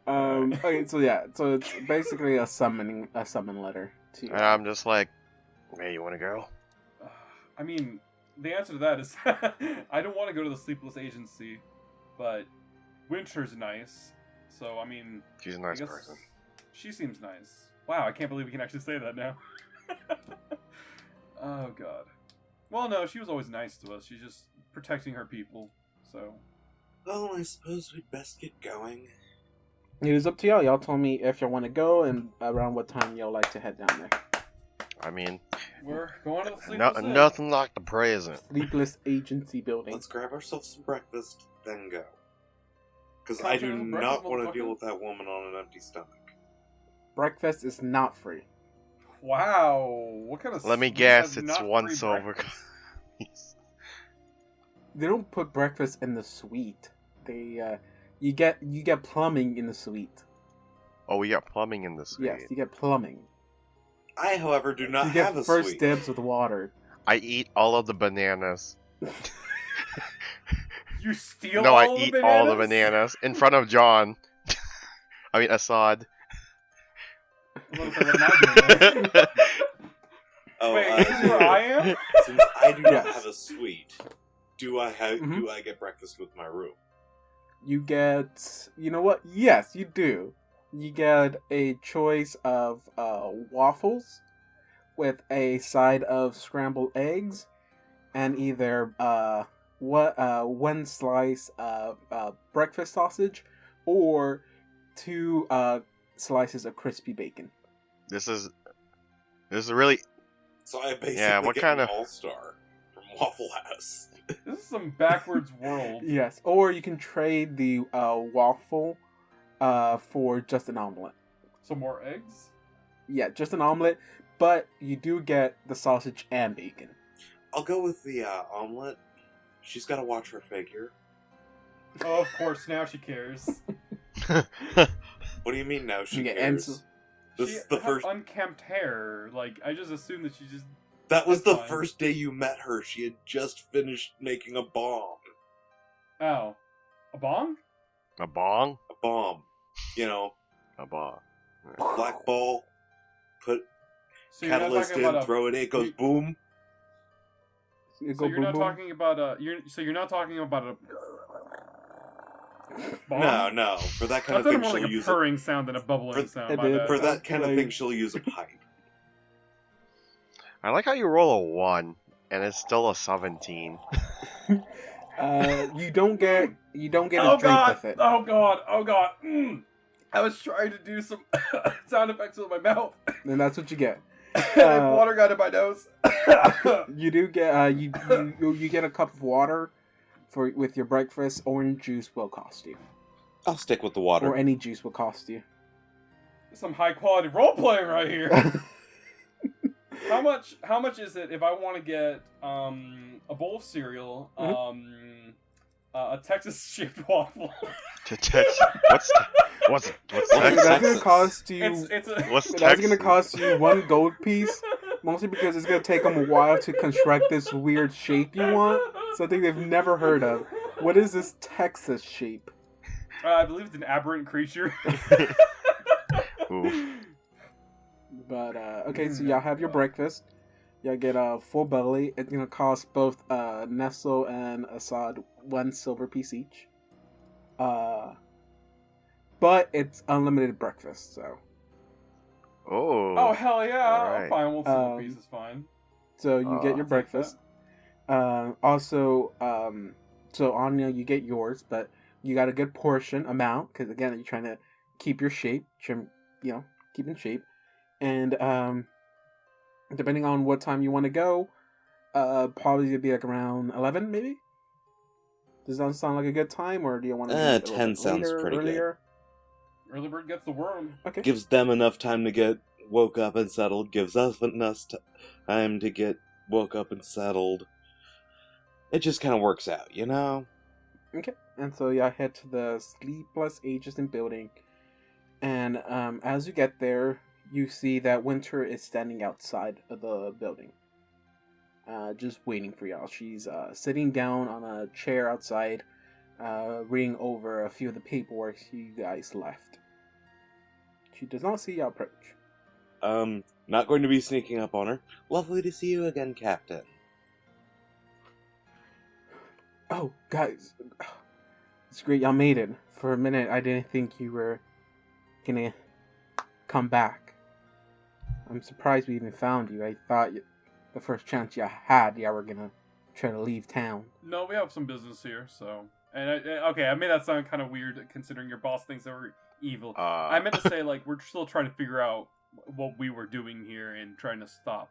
Okay, so it's basically a summon letter to you. And I'm just like, hey, you want to go? I mean, the answer to that is I don't want to go to the Sleepless Agency, but Winter's nice. So I mean, She's a I nice guess person. she seems nice. Wow, I can't believe we can actually say that now. Oh god. Well, no, she was always nice to us. She's just protecting her people. So. Well, I suppose we'd best get going. It was up to y'all. Y'all told me if y'all want to go and around what time y'all like to head down there. I mean, We're going to the Sleepless Inn. nothing like the present. Sleepless Agency building. Let's grab ourselves some breakfast, then go. Because Come I to do the not breakfast, want to motherfucker. deal with that woman on an empty stomach. Breakfast is not free. Wow, what kind of? Let me sweet guess, has it's not one free silver breakfast? coins. They don't put breakfast in the suite. They you get plumbing in the suite. Oh, we got plumbing in this suite. Yes, you get plumbing. I, however, do not You get have a first suite. dibs with water. I eat all of the bananas. You steal No, all I the eat bananas? all the bananas in front of John. I mean, Assad. What am I doing there? Oh, Wait, is this where I am? Since I do not Yes. have a suite, do I Mhm. get breakfast with my room? You get, you know what? Yes, you do. You get a choice of waffles with a side of scrambled eggs and either one slice of breakfast sausage or two slices of crispy bacon. This is really. So I basically Yeah, what get kind an of- all-star from Waffle House. This is some backwards world. Yes, or you can trade the waffle for just an omelet. Some more eggs? Yeah, just an omelet, but you do get the sausage and bacon. I'll go with the omelet. She's got to watch her figure. Oh, of course, now she cares. What do you mean now she Yeah, cares? and This She is the has first. unkempt hair. Like, I just assumed that she just... That was the That's fine. first day you met her. She had just finished making a bomb. Oh. A bong? A bong? A bomb. You know, A bong. black ball, put So you're not catalyst talking in, about a. throw it in, it goes boom. You So go you're boom not boom. talking about a. You're not talking about a. Bong? No. For that kind That of thing, sounded more she'll like a use purring sound than a bubbling For- sound. It My did. bad. For that kind of Like- thing, she'll use a pipe. I like how you roll a 1, and it's still a 17. You don't get a drink God! with it. Oh god! Oh god! I was trying to do some sound effects with my mouth, Then that's what you get. and water got in my nose. You do get you get a cup of water with your breakfast. Orange juice will cost you, I'll stick with the water. or any juice will cost you. Some high quality role playing right here. How much is it if I want to get a bowl of cereal, a Texas shaped waffle? What's That's Texas? gonna cost you. It's a What's That's Texas? gonna cost you 1 gold piece, mostly because it's gonna take them a while to construct this weird shape you want. Something they've never heard of. What is this Texas shape? I believe it's an aberrant creature. Oof. But okay, so y'all have your breakfast. Y'all get a full belly. It's gonna cost both Nestle and Assad 1 silver piece each. But it's unlimited breakfast, so Oh. Hell yeah! Alright. Fine, we'll see. Piece is fine. so you get your Take breakfast. Also, so Anya, you get yours, but you got a good portion amount because again, you're trying to keep your shape, keep in shape, and depending on what time you want to go, probably it'd be like around 11, maybe. Does that sound like a good time, or do you want to? 10 sounds pretty earlier? Early bird gets the worm. Okay. Gives them enough time to get woke up and settled. Gives us enough time to get woke up and settled. It just kind of works out, you know? Okay. And so y'all head to the Sleepless Agency building, and as you get there, you see that Winter is standing outside of the building, just waiting for y'all. She's sitting down on a chair outside, reading over a few of the paperwork you guys left. She does not see y'all approach. Not going to be sneaking up on her. Lovely to see you again, Captain. Oh, guys, it's great y'all made it. For a minute, I didn't think you were gonna come back. I'm surprised we even found you. I thought the first chance y'all had, y'all were gonna try to leave town. No, we have some business here, so. And I made that sound kind of weird considering your boss thinks that we're evil. I meant to say, like, we're still trying to figure out what we were doing here and trying to stop,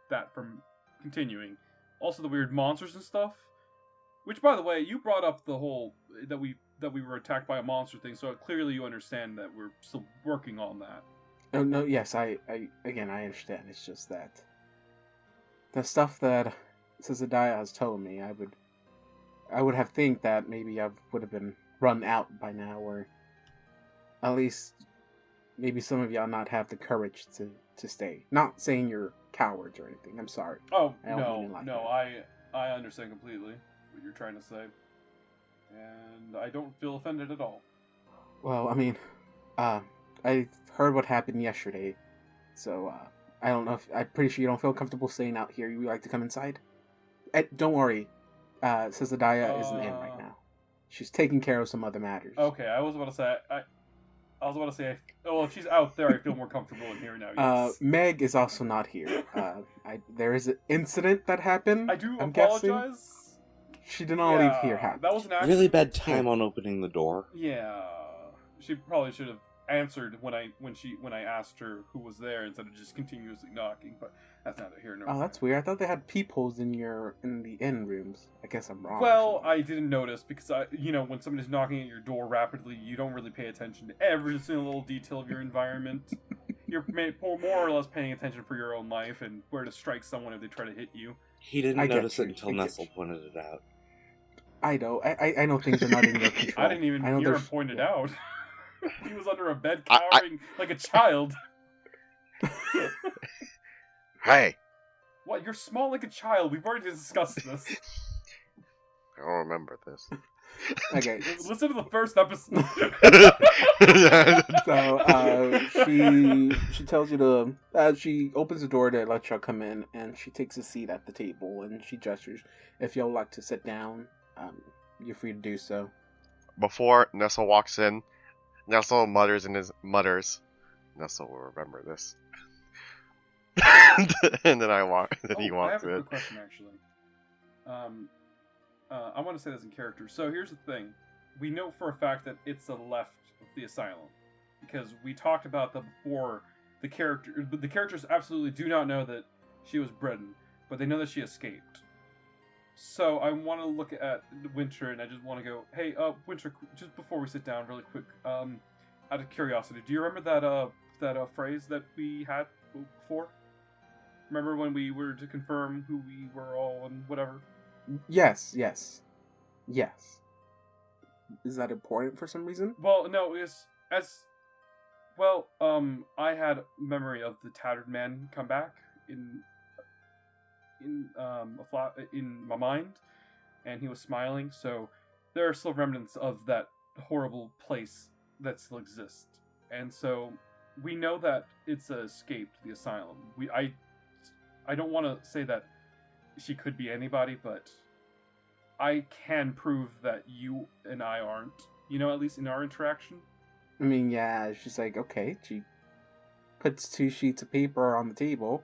that from continuing. Also, the weird monsters and stuff. Which, by the way, you brought up the whole that we were attacked by a monster thing, so clearly you understand that we're still working on that. Oh, no, yes, I understand. It's just that the stuff that Sci-Star has told me, I would have think that maybe I would have been run out by now, or at least maybe some of y'all not have the courage to stay. Not saying you're cowards or anything. I'm sorry. Oh, I don't mean it like that. I understand completely what you're trying to say. And I don't feel offended at all. Well, I mean, I heard what happened yesterday, so I don't know if I'm pretty sure you don't feel comfortable staying out here. You would like to come inside? Don't worry, Sci-Star isn't in right now. She's taking care of some other matters. Okay, I was about to say. Well, if she's out there, I feel more comfortable in here now. Yes. Meg is also not here. There is an incident that happened. I do I'm apologize. guessing. She did not leave here happy. That was an accident. Really bad time on opening the door. Yeah, she probably should have answered when I asked her who was there instead of just continuously knocking. But that's neither here nor there. Oh, that's weird. I thought they had peepholes in the inn rooms. I guess I'm wrong. Well, I didn't notice because when somebody's knocking at your door rapidly, you don't really pay attention to every single little detail of your environment. You're more or less paying attention for your own life and where to strike someone if they try to hit you. He didn't I get notice you. it until I get Nestle you. pointed it out. I know. I know things are not in your control. I didn't even know hear him there's- point it out. He was under a bed I- cowering like a child. Hey, What? You're small like a child. We've already discussed this. I don't remember this. Okay. Listen to the first episode. So she tells you to she opens the door to let y'all come in, and she takes a seat at the table and she gestures. If y'all like to sit down, you're free to do so. Before Nestle walks in, Nestle mutters. Nestle will remember this. And then I walk. And then he I walks have a in. quick question, actually. I want to say this in character. So here's the thing: we know for a fact that it's the left of the asylum because we talked about that before. The characters absolutely do not know that she was Britain, but they know that she escaped. So I want to look at Winter, and I just want to go, hey, Winter, just before we sit down, really quick, out of curiosity, do you remember that phrase that we had before? Remember when we were to confirm who we were all and whatever? Yes. Is that important for some reason? Well, no, it's as well. I had memory of the tattered man come back in my mind, and he was smiling. So there are still remnants of that horrible place that still exists, and so we know that it's escaped the asylum. I don't want to say that she could be anybody, but I can prove that you and I aren't. At least in our interaction. I mean, yeah, she's like, okay. She puts 2 sheets of paper on the table.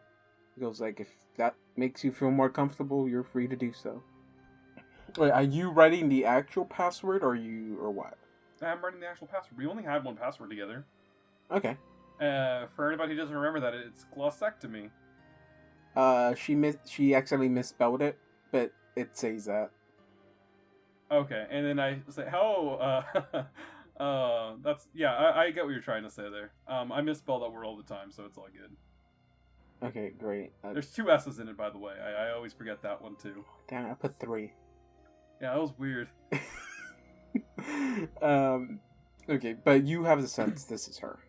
She goes like, if that makes you feel more comfortable, you're free to do so. Wait, are you writing the actual password or what? I'm writing the actual password. We only had one password together. Okay. For anybody who doesn't remember that, it's glossectomy. She accidentally misspelled it, but it says that. Okay, and then I say, that's, yeah, I get what you're trying to say there. I misspell that word all the time, so it's all good. Okay, great. There's 2 S's in it, by the way. I always forget that one, too. Damn, I put 3. Yeah, that was weird. Okay, but you have the sense this is her.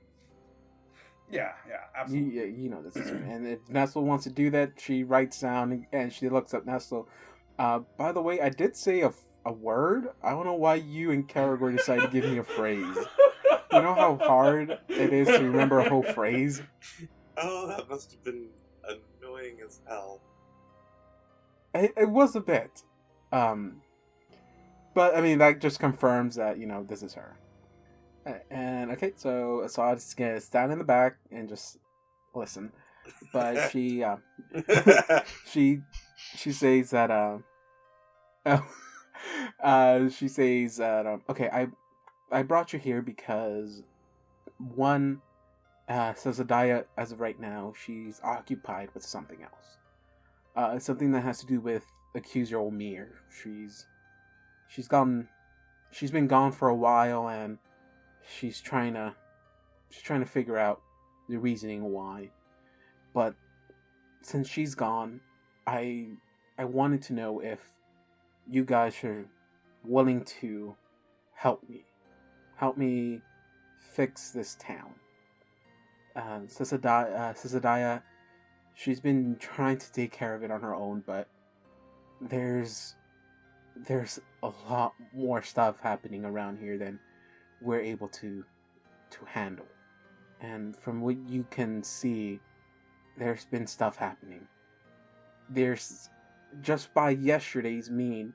Yeah, absolutely. You know this is her. And if Nestle wants to do that, she writes down and she looks up Nestle. By the way, I did say a word. I don't know why you and Karagor decided to give me a phrase. You know how hard it is to remember a whole phrase? Oh, that must have been annoying as hell. It was a bit. But, I mean, that just confirms that, this is her. And, okay, so Assad's gonna stand in the back and just listen. But she says that, she says that, okay, I brought you here because, one, Sazadaya, as of right now, she's occupied with something else. Something that has to do with Accuser Olmir. She's been gone for a while, and she's trying to figure out the reasoning why. But since she's gone, I wanted to know if you guys are willing to help me fix this town. Sazadaya, she's been trying to take care of it on her own, but there's a lot more stuff happening around here than we're able to handle. And from what you can see, there's been stuff happening. There's, just by yesterday's mean,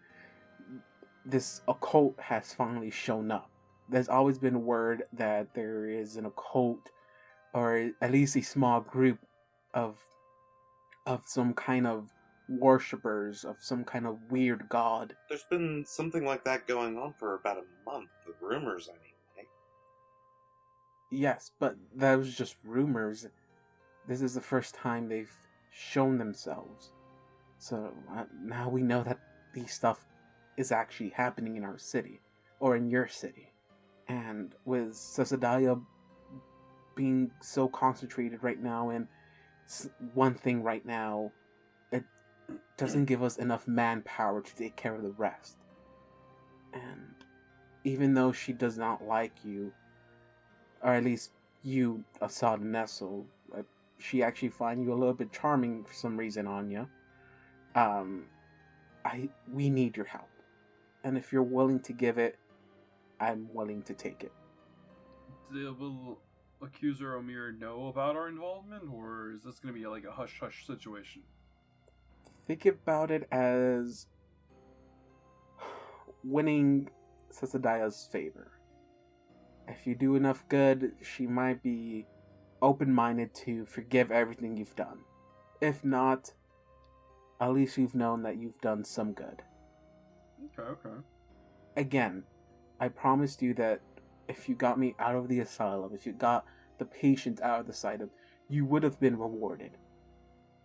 this occult has finally shown up. There's always been word that there is an occult, or at least a small group of some kind of worshippers of some kind of weird god. There's been something like that going on for about a month. The rumors, anyway. Yes, but that was just rumors. This is the first time they've shown themselves. So now we know that these stuff is actually happening in our city, or in your city. And with Sazadaya being so concentrated right now in one thing right now, it doesn't give us enough manpower to take care of the rest. And even though she does not like you, or at least you, Assad and Nestle, she actually finds you a little bit charming for some reason, Anya. We need your help. and if you're willing to give it, I'm willing to take it. Will Accuser Omir know about our involvement, or is this going to be like a hush-hush situation? Think about it as winning Sesadia's favor. If you do enough good, she might be open-minded to forgive everything you've done. If not, at least you've known that you've done some good. Okay. Again, I promised you that if you got me out of the asylum, if you got the patient out of the asylum, you would have been rewarded.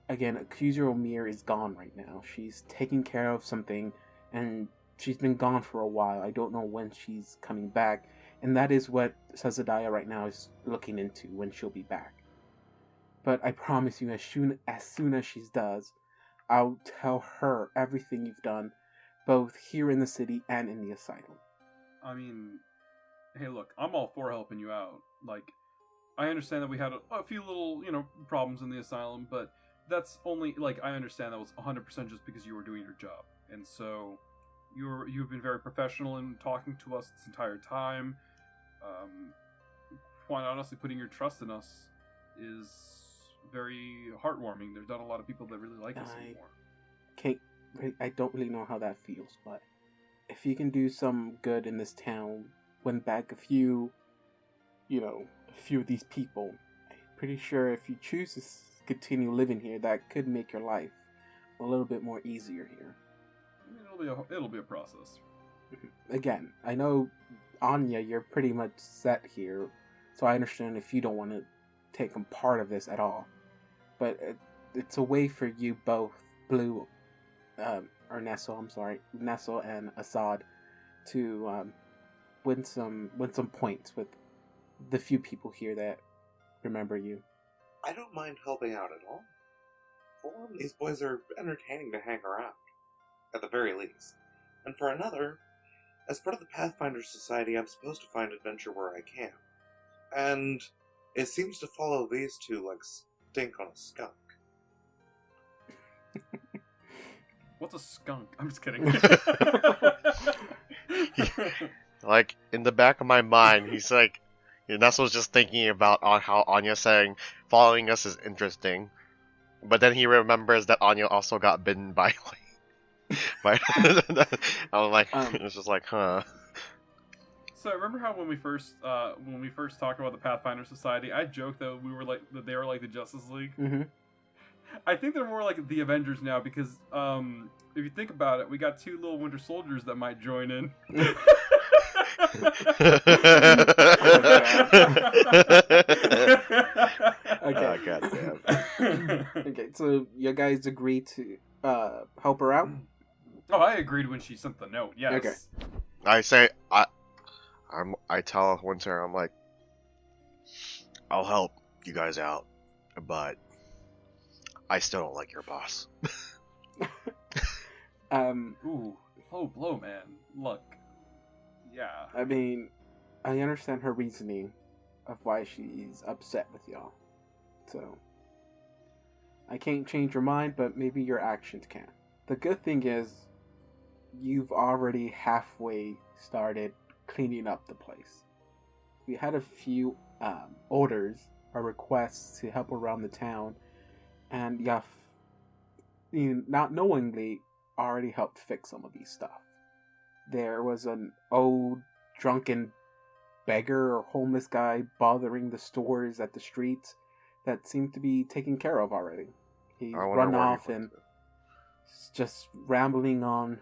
Again, Accuser Omir is gone right now. She's taking care of something, and she's been gone for a while. I don't know when she's coming back, and that is what Sazadiah right now is looking into, when she'll be back. But I promise you, as soon as she does, I'll tell her everything you've done, both here in the city and in the asylum. I mean, hey, look, I'm all for helping you out. Like, I understand that we had a few little, problems in the asylum, but that's only, I understand that was 100% just because you were doing your job. And so, you've been very professional in talking to us this entire time. Quite honestly, putting your trust in us is very heartwarming. There's not a lot of people that really like us anymore. I don't really know how that feels, but if you can do some good in this town, win back a few of these people, I'm pretty sure if you choose to continue living here, that could make your life a little bit more easier here. It'll be a process. Again, I know, Anya, you're pretty much set here, so I understand if you don't want to take a part of this at all. But it's a way for you both, Nestle and Assad, to win some points with the few people here that remember you. I don't mind helping out at all. For one, these boys are entertaining to hang around, at the very least. And for another, as part of the Pathfinder Society, I'm supposed to find adventure where I can. And it seems to follow these two like stink on a skunk. What's a skunk? I'm just kidding. Like, in the back of my mind, he's like, Nestle's just thinking about how Anya's saying following us is interesting. But then he remembers that Anya also got bitten by I was like, it's just like, huh. So remember how when we first talked about the Pathfinder Society, I joked that that they were like the Justice League. Mm-hmm. I think they're more like the Avengers now because if you think about it, we got two little Winter Soldiers that might join in. Okay. Goddamn. Okay, so you guys agree to help her out? Oh, I agreed when she sent the note. Yes. Okay. I tell Winter, I'm like, I'll help you guys out, but I still don't like your boss. Ooh, low blow, man. Look. Yeah. I mean, I understand her reasoning of why she's upset with y'all. So, I can't change your mind, but maybe your actions can. The good thing is, you've already halfway started cleaning up the place. We had a few orders or requests to help around the town, and not knowingly already helped fix some of these stuff. There was an old drunken beggar or homeless guy bothering the stores at the streets that seemed to be taken care of already. He's run off and just rambling on.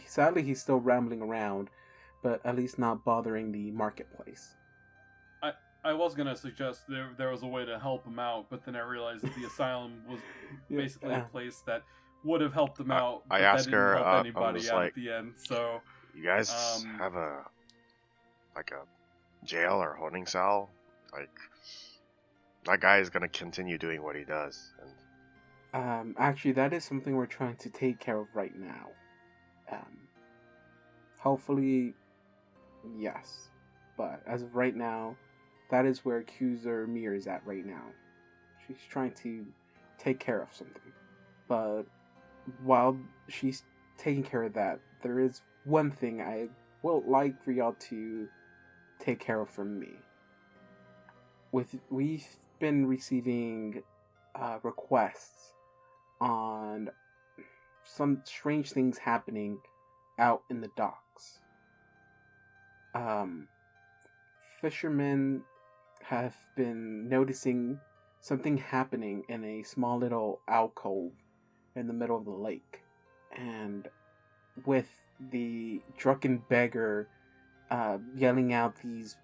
Sadly, he's still rambling around, but at least not bothering the marketplace. I was going to suggest there was a way to help him out, but then I realized that the asylum was basically a place that would have helped him out, but I asked her, didn't help anybody out like, at the end, so... You guys have a jail or holding cell? Like, that guy is going to continue doing what he does. And... Actually, that is something we're trying to take care of right now. Hopefully, yes. But as of right now, that is where Accuser Mir is at right now. She's trying to take care of something. But while she's taking care of that, there is one thing I would like for y'all to take care of from me. We've been receiving requests on some strange things happening out in the docks. Fishermen have been noticing something happening in a small little alcove in the middle of the lake. And with the drunken beggar yelling out these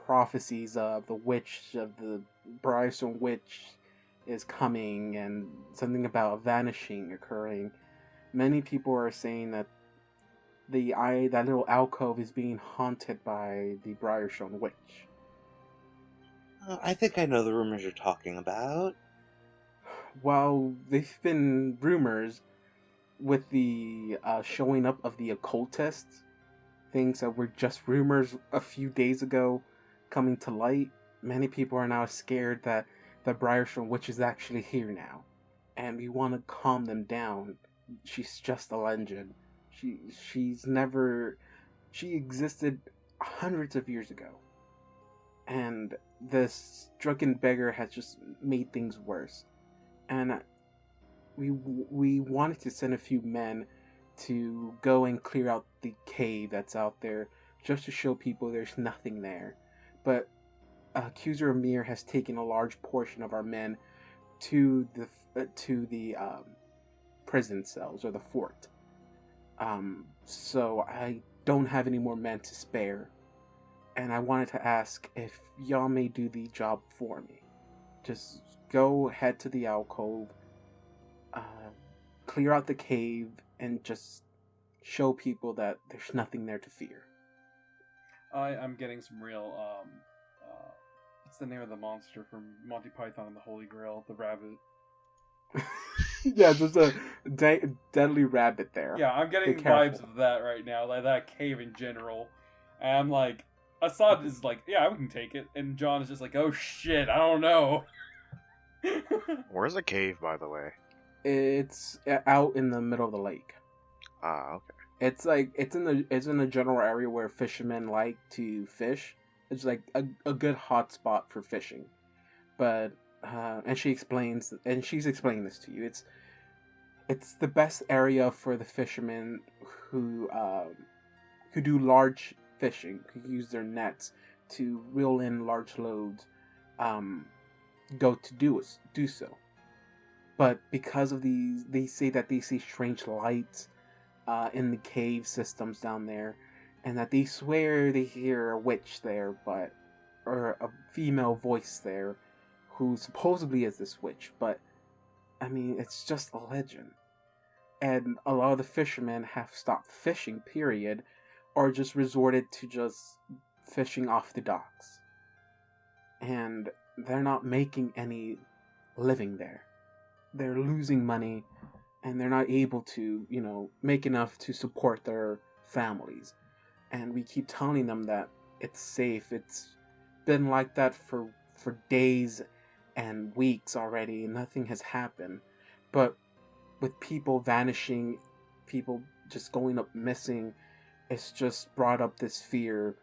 prophecies of the Bryson witch is coming and something about vanishing occurring, many people are saying that that little alcove is being haunted by the Briarstone witch. I think I know the rumors you're talking about. Well, they've been rumors with the showing up of the occultists, things that were just rumors a few days ago coming to light. Many people are now scared that the Briarstone witch is actually here now, and we want to calm them down. She's just a legend. She existed hundreds of years ago, and this drunken beggar has just made things worse. And we wanted to send a few men to go and clear out the cave that's out there, just to show people there's nothing there. But Accuser Amir has taken a large portion of our men to the prison cells or the fort. So I don't have any more men to spare, and I wanted to ask if y'all may do the job for me. Just go head to the alcove, clear out the cave, and just show people that there's nothing there to fear. I'm getting some real, what's the name of the monster from Monty Python and the Holy Grail? The rabbit. Yeah, there's a deadly rabbit there. Yeah, I'm getting vibes of that right now, like that cave in general. And I'm like, Assad is like, yeah, we can take it. And John is just like, oh shit, I don't know. Where's the cave, by the way? It's out in the middle of the lake. Ah, okay. It's like it's in the general area where fishermen like to fish. It's like a good hot spot for fishing. But and she's explaining this to you. It's the best area for the fishermen who do large fishing, who use their nets to reel in large loads, go to do so. But because of these, they say that they see strange lights in the cave systems down there, and that they swear they hear a witch there, or a female voice there, who supposedly is this witch. But I mean, it's just a legend. And a lot of the fishermen have stopped fishing, period, or just resorted to just fishing off the docks. And they're not making any living there. They're losing money, and they're not able to, make enough to support their families. And we keep telling them that it's safe. It's been like that for days and weeks already, and nothing has happened. But with people vanishing, people just going up missing, it's just brought up this fear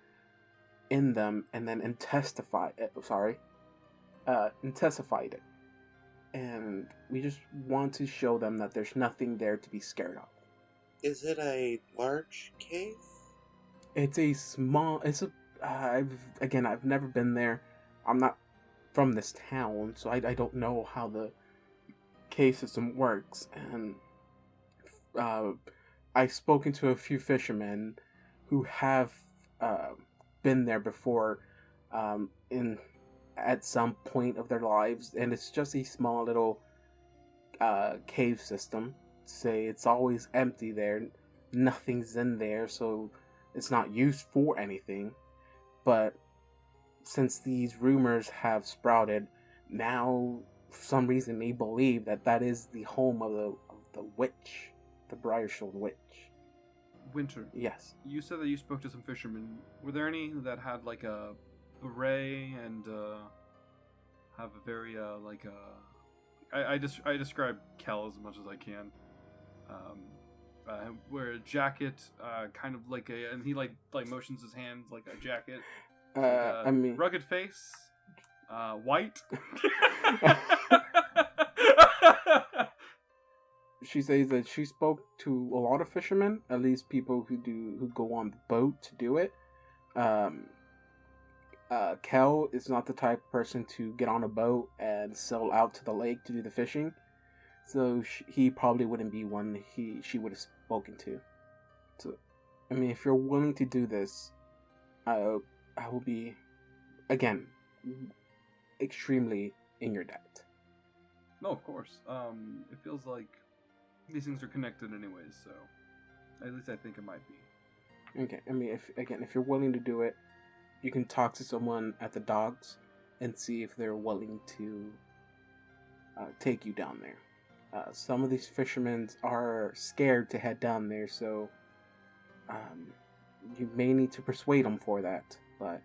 in them, and then intensified it. And we just want to show them that there's nothing there to be scared of. Is it a large cave? It's a small. I've never been there. I'm not from this town, so I don't know how the cave system works. And I've spoken to a few fishermen who have been there before, at some point of their lives, and it's just a small little cave system. Say it's always empty there, nothing's in there, so it's not used for anything. But since these rumors have sprouted, now for some reason they believe that is the home of the witch, the Briarstone witch. Winter. Yes. You said that you spoke to some fishermen. Were there any that had like a beret and have a very I describe Kel as much as I can. wear a jacket, kind of like and he like motions his hands like a jacket. I mean, rugged face, white. She says that she spoke to a lot of fishermen, at least people who go on the boat to do it. Kel is not the type of person to get on a boat and sail out to the lake to do the fishing, so he probably wouldn't be one she would have spoken to. So, I mean, if you're willing to do this, I will be, again, extremely in your debt. No, of course. It feels like these things are connected anyways, so at least I think it might be. Okay, I mean, if you're willing to do it, you can talk to someone at the docks and see if they're willing to take you down there. Some of these fishermen are scared to head down there, so you may need to persuade them for that. But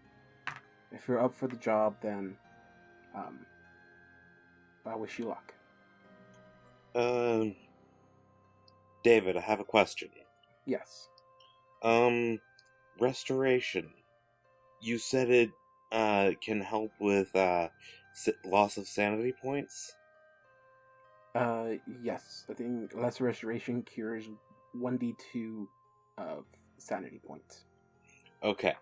if you're up for the job, then I wish you luck. David, I have a question. Yes. Restoration. You said it can help with loss of sanity points? Yes. I think less restoration cures 1d2 of sanity points. Okay.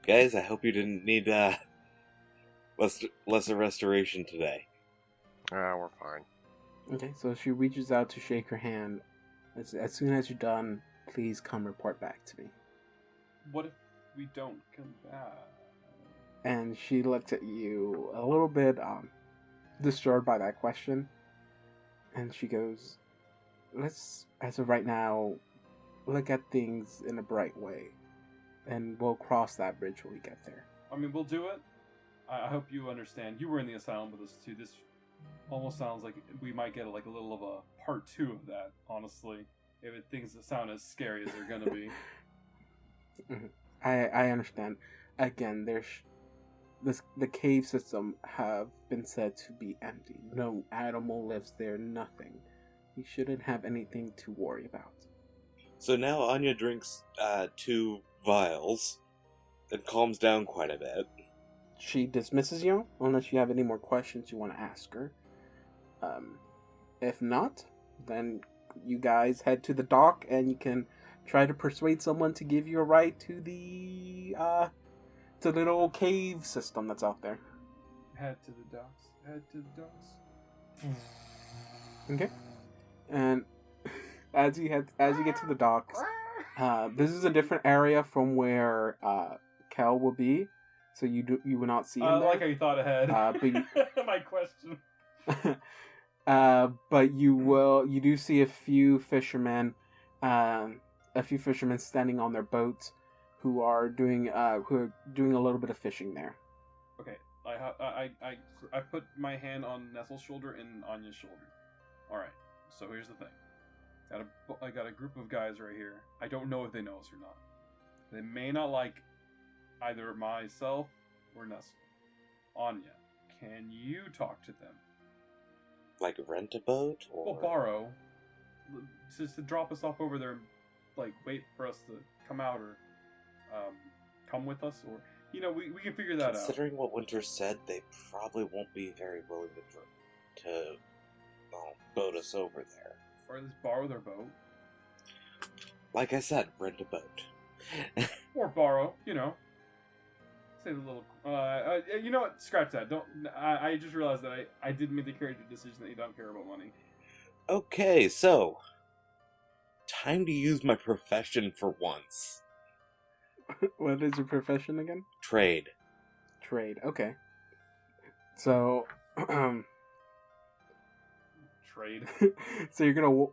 Guys, I hope you didn't need lesser restoration today. We're fine. Okay, so she reaches out to shake her hand. As soon as you're done, please come report back to me. What if we don't come back? And she looks at you a little bit disturbed by that question. And she goes, let's, as of right now, look at things in a bright way. And we'll cross that bridge when we get there. I mean, we'll do it. I hope you understand. You were in the asylum with us too. This almost sounds like we might get like a little of a part 2 of that, honestly. If things sound as scary as they're gonna be. I understand. Again, the cave system have been said to be empty. No animal lives there, nothing. You shouldn't have anything to worry about. So now Anya drinks 2 vials and calms down quite a bit. She dismisses you, unless you have any more questions you want to ask her. If not, then you guys head to the dock and you can try to persuade someone to give you a ride to the little cave system that's out there. Head to the docks. Head to the docks. Okay. And as you get to the docks, this is a different area from where Kel will be, so you will not see him I there. like how you thought ahead. But my question. But you do see a few fishermen standing on their boats who are doing a little bit of fishing there. Okay, I put my hand on Nestle's shoulder and Anya's shoulder. All right, so here's the thing. I got a group of guys right here. I don't know if they know us or not. They may not like either myself or Nestle. Anya, can you talk to them? Like rent a boat? Or... Well, borrow. Just to drop us off over there and, like, wait for us to come out or come with us. Or, you know, we can figure that out. Considering what Winter said, they probably won't be very willing to boat us over there. Or at least borrow their boat. Like I said, rent a boat. Or borrow, you know. Save a little... you know what? Scratch that. Don't. I just realized that I didn't make the character decision that you don't care about money. Okay, so... time to use my profession for once. What is your profession again? Trade. Trade, okay. So... Trade. So you're gonna...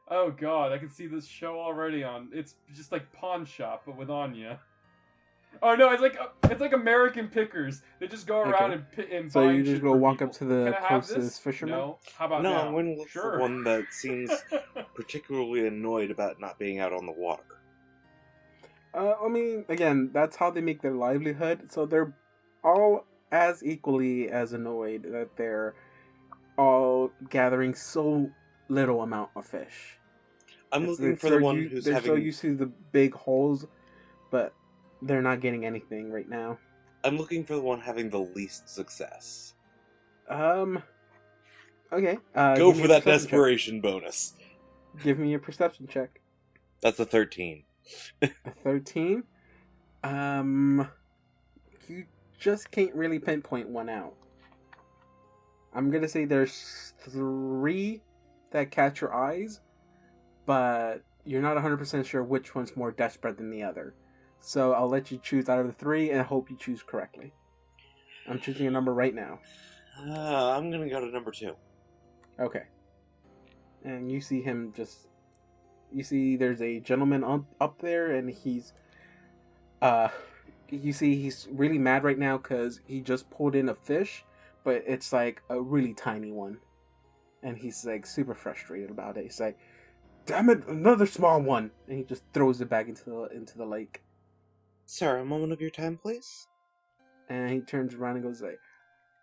Oh god, I can see this show already on... It's just like Pawn Shop, but with Anya. Oh no, it's like American Pickers. They just go around and so buy you just go walk up to the closest fisherman? No. How about no, now? I'm going to look for one that seems particularly annoyed about not being out on the water. I mean, again, that's how they make their livelihood. So they're all as equally as annoyed that they're all gathering so little amount of fish. I'm looking for the one who's they're having... so used to the big holes, but they're not getting anything right now. I'm looking for the one having the least success. Okay. Go Give me for a that perception desperation bonus. check. Give me a perception check. That's a 13. A 13. You just can't really pinpoint one out. I'm gonna say there's 3 that catch your eyes, but you're not 100% sure which one's more desperate than the other. So I'll let you choose out of the 3 and I hope you choose correctly. I'm choosing a number right now. I'm gonna go to number 2. Okay. And you see him just... You see there's a gentleman up there and he's... You see he's really mad right now because he just pulled in a fish, but it's like a really tiny one. And he's like super frustrated about it. He's like, "Damn it, another small one!" And he just throws it back into the lake. Sir, a moment of your time, please? And he turns around and goes like,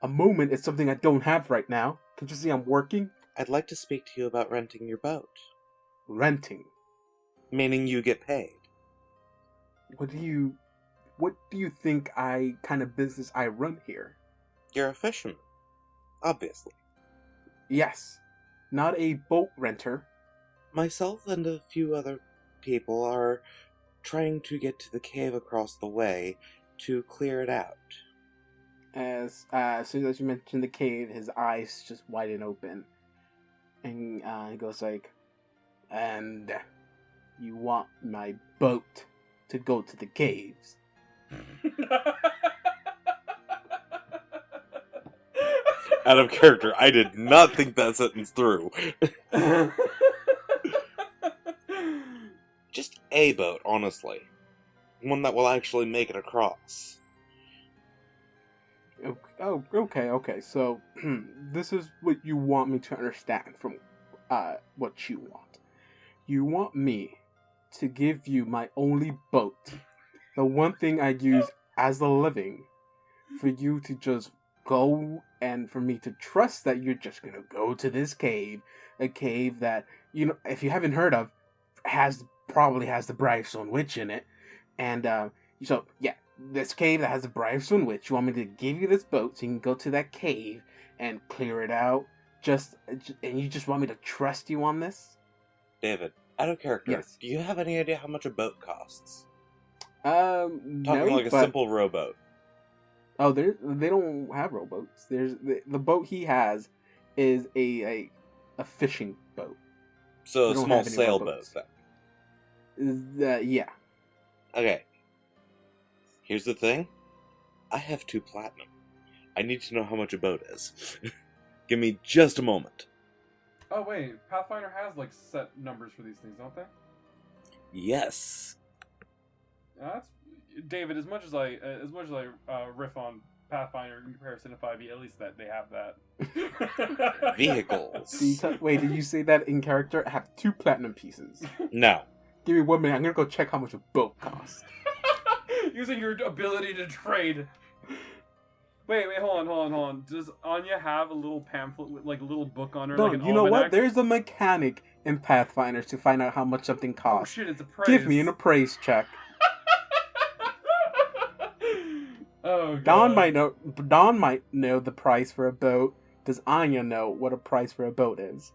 "A moment is something I don't have right now. Can't you see I'm working?" I'd like to speak to you about renting your boat. Renting? Meaning you get paid. What do you think kind of business I run here? You're a fisherman. Obviously. Yes. Not a boat renter. Myself and a few other people are trying to get to the cave across the way to clear it out. As soon as you mention the cave, his eyes just widen open. And he goes like, "And you want my boat to go to the caves?" Out of character, I did not think that sentence through. Just a boat, honestly. One that will actually make it across. Oh, okay. So, this is what you want me to understand from what you want. You want me to give you my only boat, the one thing I use as a living, for you to just go and for me to trust that you're just gonna go to this cave, a cave that, you know, if you haven't heard of, probably has the Brimstone Witch in it, and so yeah, this cave that has the Brimstone Witch. You want me to give you this boat so you can go to that cave and clear it out? And you just want me to trust you on this? David, out of character, Yes. Do you have any idea how much a boat costs? No, Talking like a simple rowboat. Oh, they don't have rowboats. There's the boat he has is a fishing boat. So They a don't small have any sailboat, rowboats. then. Yeah. Okay. Here's the thing. I have 2 platinum. I need to know how much a boat is. Give me just a moment. Oh wait, Pathfinder has like set numbers for these things, don't they? Yes. That's David. As much as I riff on Pathfinder in comparison to 5e, at least that they have that. Vehicles. Wait, did you say that in character? I have 2 platinum pieces. No. Give me 1 minute. I'm gonna go check how much a boat costs. Using your ability to trade. Wait, hold on. Does Anya have a little pamphlet with like a little book on her? No, like an you know what? almanac? There's a mechanic in Pathfinder to find out how much something Oh costs. shit, it's a praise. Give me an appraise check. Oh god. Don might know the price for a boat. Does Anya know what a price for a boat is?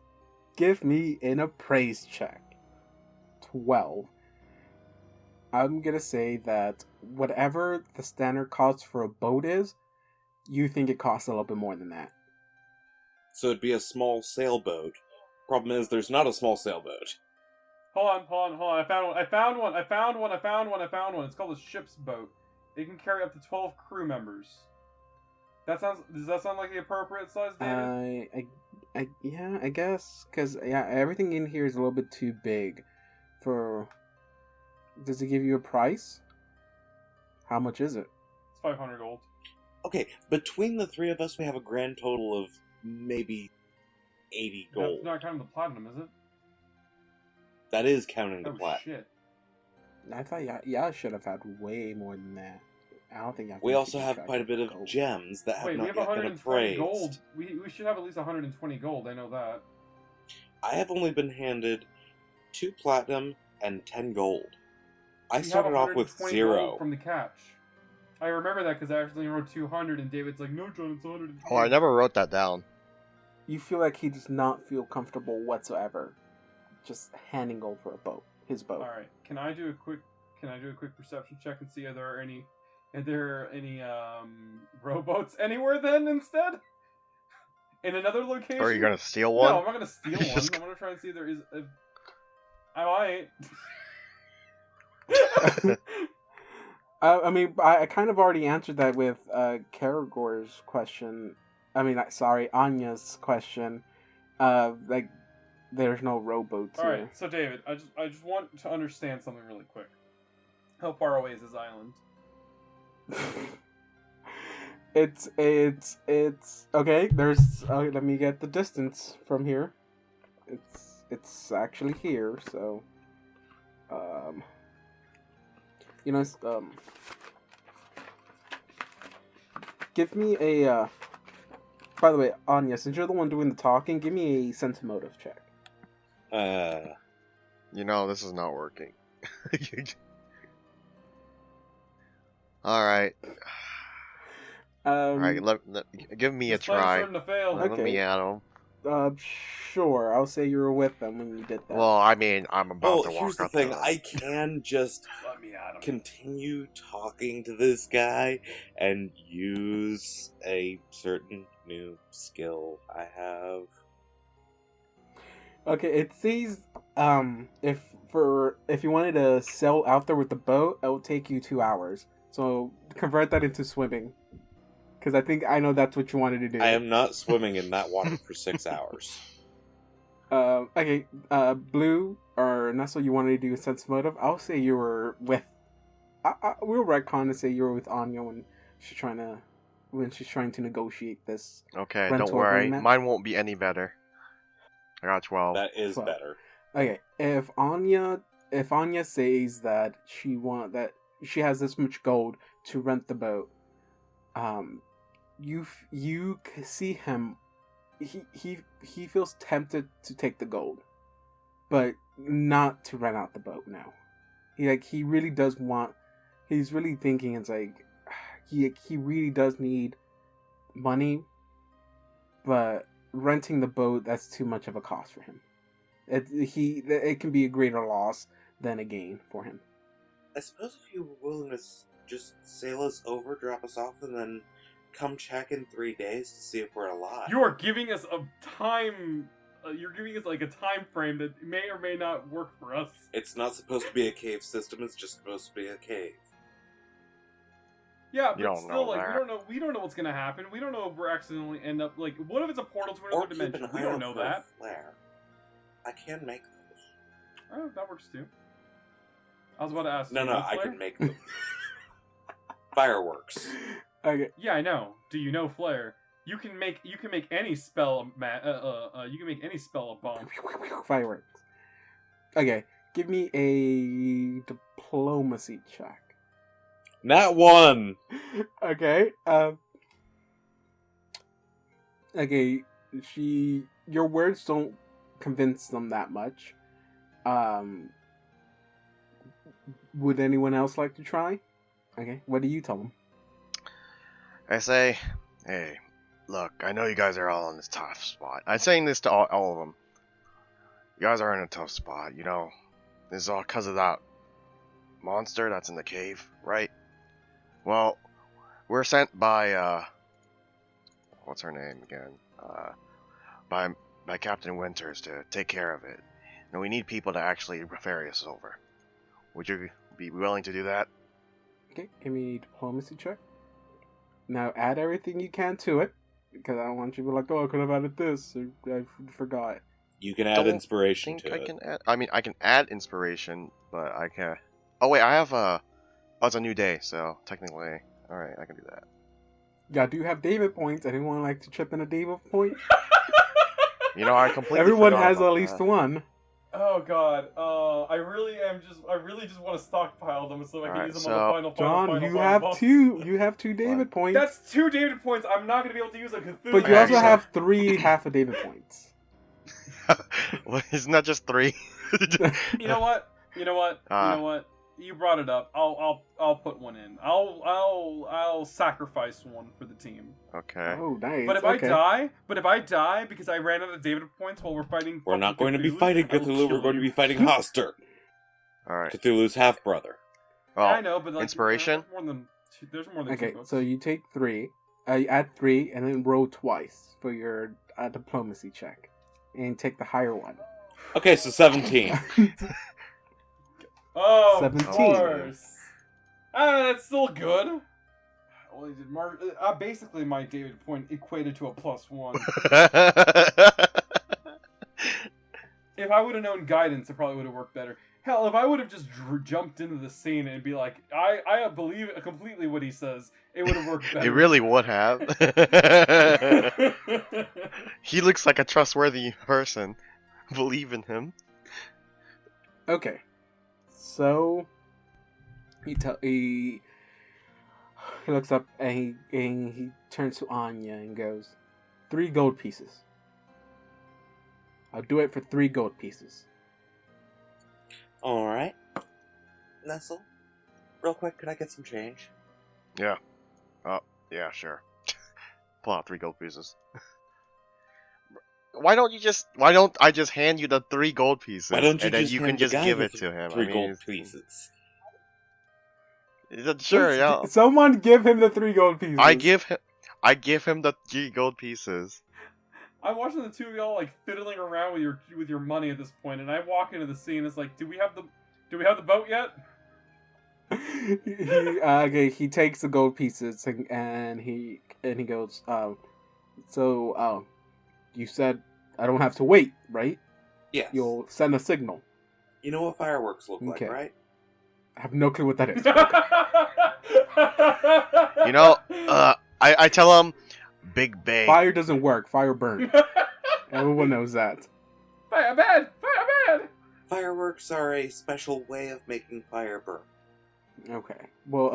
Give me an appraise check. 12. I'm gonna say that whatever the standard cost for a boat is, you think it costs a little bit more than that. So it'd be a small sailboat. Problem is, there's not a small sailboat. Hold on. I found one. It's called a ship's boat. It can carry up to 12 crew members. Does that sound like the appropriate size, David? Yeah, I guess, because everything in here is a little bit too big for... Does it give you a price? How much is it? It's 500 gold. Okay, between the 3 of us, we have a grand total of maybe 80 gold. That's not counting the platinum, is it? That is counting the Oh plat. shit. I thought y'all should have had way more than that. I don't think you have We to also keep have track quite a bit of gold. gems that have Wait, we not have yet been 120 appraised. gold. We should have at least 120 gold. I know that. I have only been handed 2 platinum and 10 gold. I We have started off with 120 0. gold from the catch. I remember that because I actually wrote 200, and David's like, "No, John, it's 120." Oh, I never wrote that down. You feel like he does not feel comfortable whatsoever, just handing over his boat. All right. Can I do a quick perception check and see if there are any rowboats anywhere then instead? In another location? Or are you gonna steal one? No, I'm not gonna steal one. Just- I'm gonna try and see if there is a... I might. I mean, I kind of already answered that with Karagor's question. I mean, sorry, Anya's question. Like, there's no rowboats All here. right. So David, I just want to understand something really quick. How far away is this island? It's okay. There's let me get the distance from here. It's actually here. So, you know, give me a. By the way, Anya, since you're the one doing the talking, give me a sense motive check. You know, this is not working. Alright. Alright, give me a This plan's try. starting to fail. Let Okay. me at him. Sure. I'll say you were with them when you did that. Well, I mean, I'm about Well, to walk here's the up thing. to him. I can just Let me at him. continue talking to this guy and use a certain new skill I have. Okay, it says if you wanted to sail out there with the boat, it will take you 2 hours. So convert that into swimming, because I think I know that's what you wanted to do. I am not swimming in that water for 6 hours. Okay. Blue or Nestle, you wanted to do a sense motive. I'll say you were with. We'll retcon to say you were with Anya when she's trying to negotiate this. Okay, rental don't worry. agreement. Mine won't be any better. I got 12. That is 12. better. Okay, if Anya says that she has this much gold to rent the boat, you see him. He feels tempted to take the gold, but not to rent out the boat now. He really does want. He's really thinking it's like he really does need money, but renting the boat, that's too much of a cost for him. It can be a greater loss than a gain for him. I suppose if you were willing to just sail us over, drop us off, and then come check in 3 days to see if we're alive. You are giving us a time. You're giving us like a time frame that may or may not work for us. It's not supposed to be a cave system, it's just supposed to be a cave. Yeah, You but don't still, know like that. we don't know what's gonna happen. We don't know if we're accidentally end up like. What if it's a portal to Or another keep dimension? an We eye don't out know for a that. flare. I can make those. Oh, that works too. I was about to ask. No, do no, you know I flare? can make them. Fireworks. Okay, Yeah, I know. Do you know flare? You can make any spell. You can make any spell a bomb. fireworks. Okay, give me a diplomacy check. Not one! Okay. Okay. Your words don't convince them that much. Would anyone else like to try? Okay. What do you tell them? I say, hey, look, I know you guys are all in this tough spot. I'm saying this to all of them. You guys are in a tough spot, you know. This is all because of that monster that's in the cave, right? Well, we're sent by, what's her name again? By Captain Winters to take care of it. And we need people to actually ferry us over. Would you be willing to do that? Okay. Give me a diplomacy check. Now add everything you can to it, because I don't want you to be like, oh, I could have added this. Or I forgot. You can add Don't inspiration think to I it. can add. I mean, I can add inspiration, but I can't. Oh wait, I have Oh, it's a new day, so technically, all right, I can do that. Yeah, I do have David points. Anyone like to chip in a David point? You know, I completely. Everyone forgot has about at least that. one. Oh god. I really just want to stockpile them so I can Alright, use them on the final John, you final have boss. you have 2 David points. That's 2 David points. I'm not gonna be able to use a Cthulhu. but you also Actually- have 3 half a David points. Well, isn't that just 3? You know what? You brought it up. I'll put one in. I'll sacrifice one for the team. Okay. Oh, nice. But if I die because I ran out of David points while we're fighting, We're not fucking going to be Cthulhu, fighting I will Cthulhu, we're kill going to you. be fighting Hoster, Alright. Cthulhu's half-brother. Oh, Yeah, I know, but like, inspiration? There's more than Okay, two books. so you take 3, you add 3, and then roll twice for your diplomacy check, and take the higher one. Okay, so 17. Oh, 17. of course. That's still good. Well, he did basically my David point equated to a +1. If I would have known guidance, it probably would have worked better. Hell, if I would have just jumped into the scene and be like, I believe completely what he says, it would have worked better. It really would have. He looks like a trustworthy person. Believe in him. Okay, so he looks up and he turns to Anya and goes, 3 gold pieces. I'll do it for 3 gold pieces. Alright. Nestle, real quick, could I get some change? Yeah. Yeah, sure. Pull out 3 gold pieces. Why don't I just hand you the 3 gold pieces? Why don't you and then just you hand can the just guy give the it to him? 3 I mean, gold pieces. Sure, yeah. Someone give him the 3 gold pieces. I give him the 3 gold pieces. I'm watching the two of y'all like fiddling around with your money at this point, and I walk into the scene. It's like, do we have the boat yet? he takes the gold pieces and he goes, you said I don't have to wait, right? Yes. You'll send a signal. You know what fireworks look Okay. like, right? I have no clue what that is. You know, I tell him, Big Bang. Fire doesn't work. Fire burns. Everyone knows that. Fire bad! Fireworks are a special way of making fire burn. Okay. Well,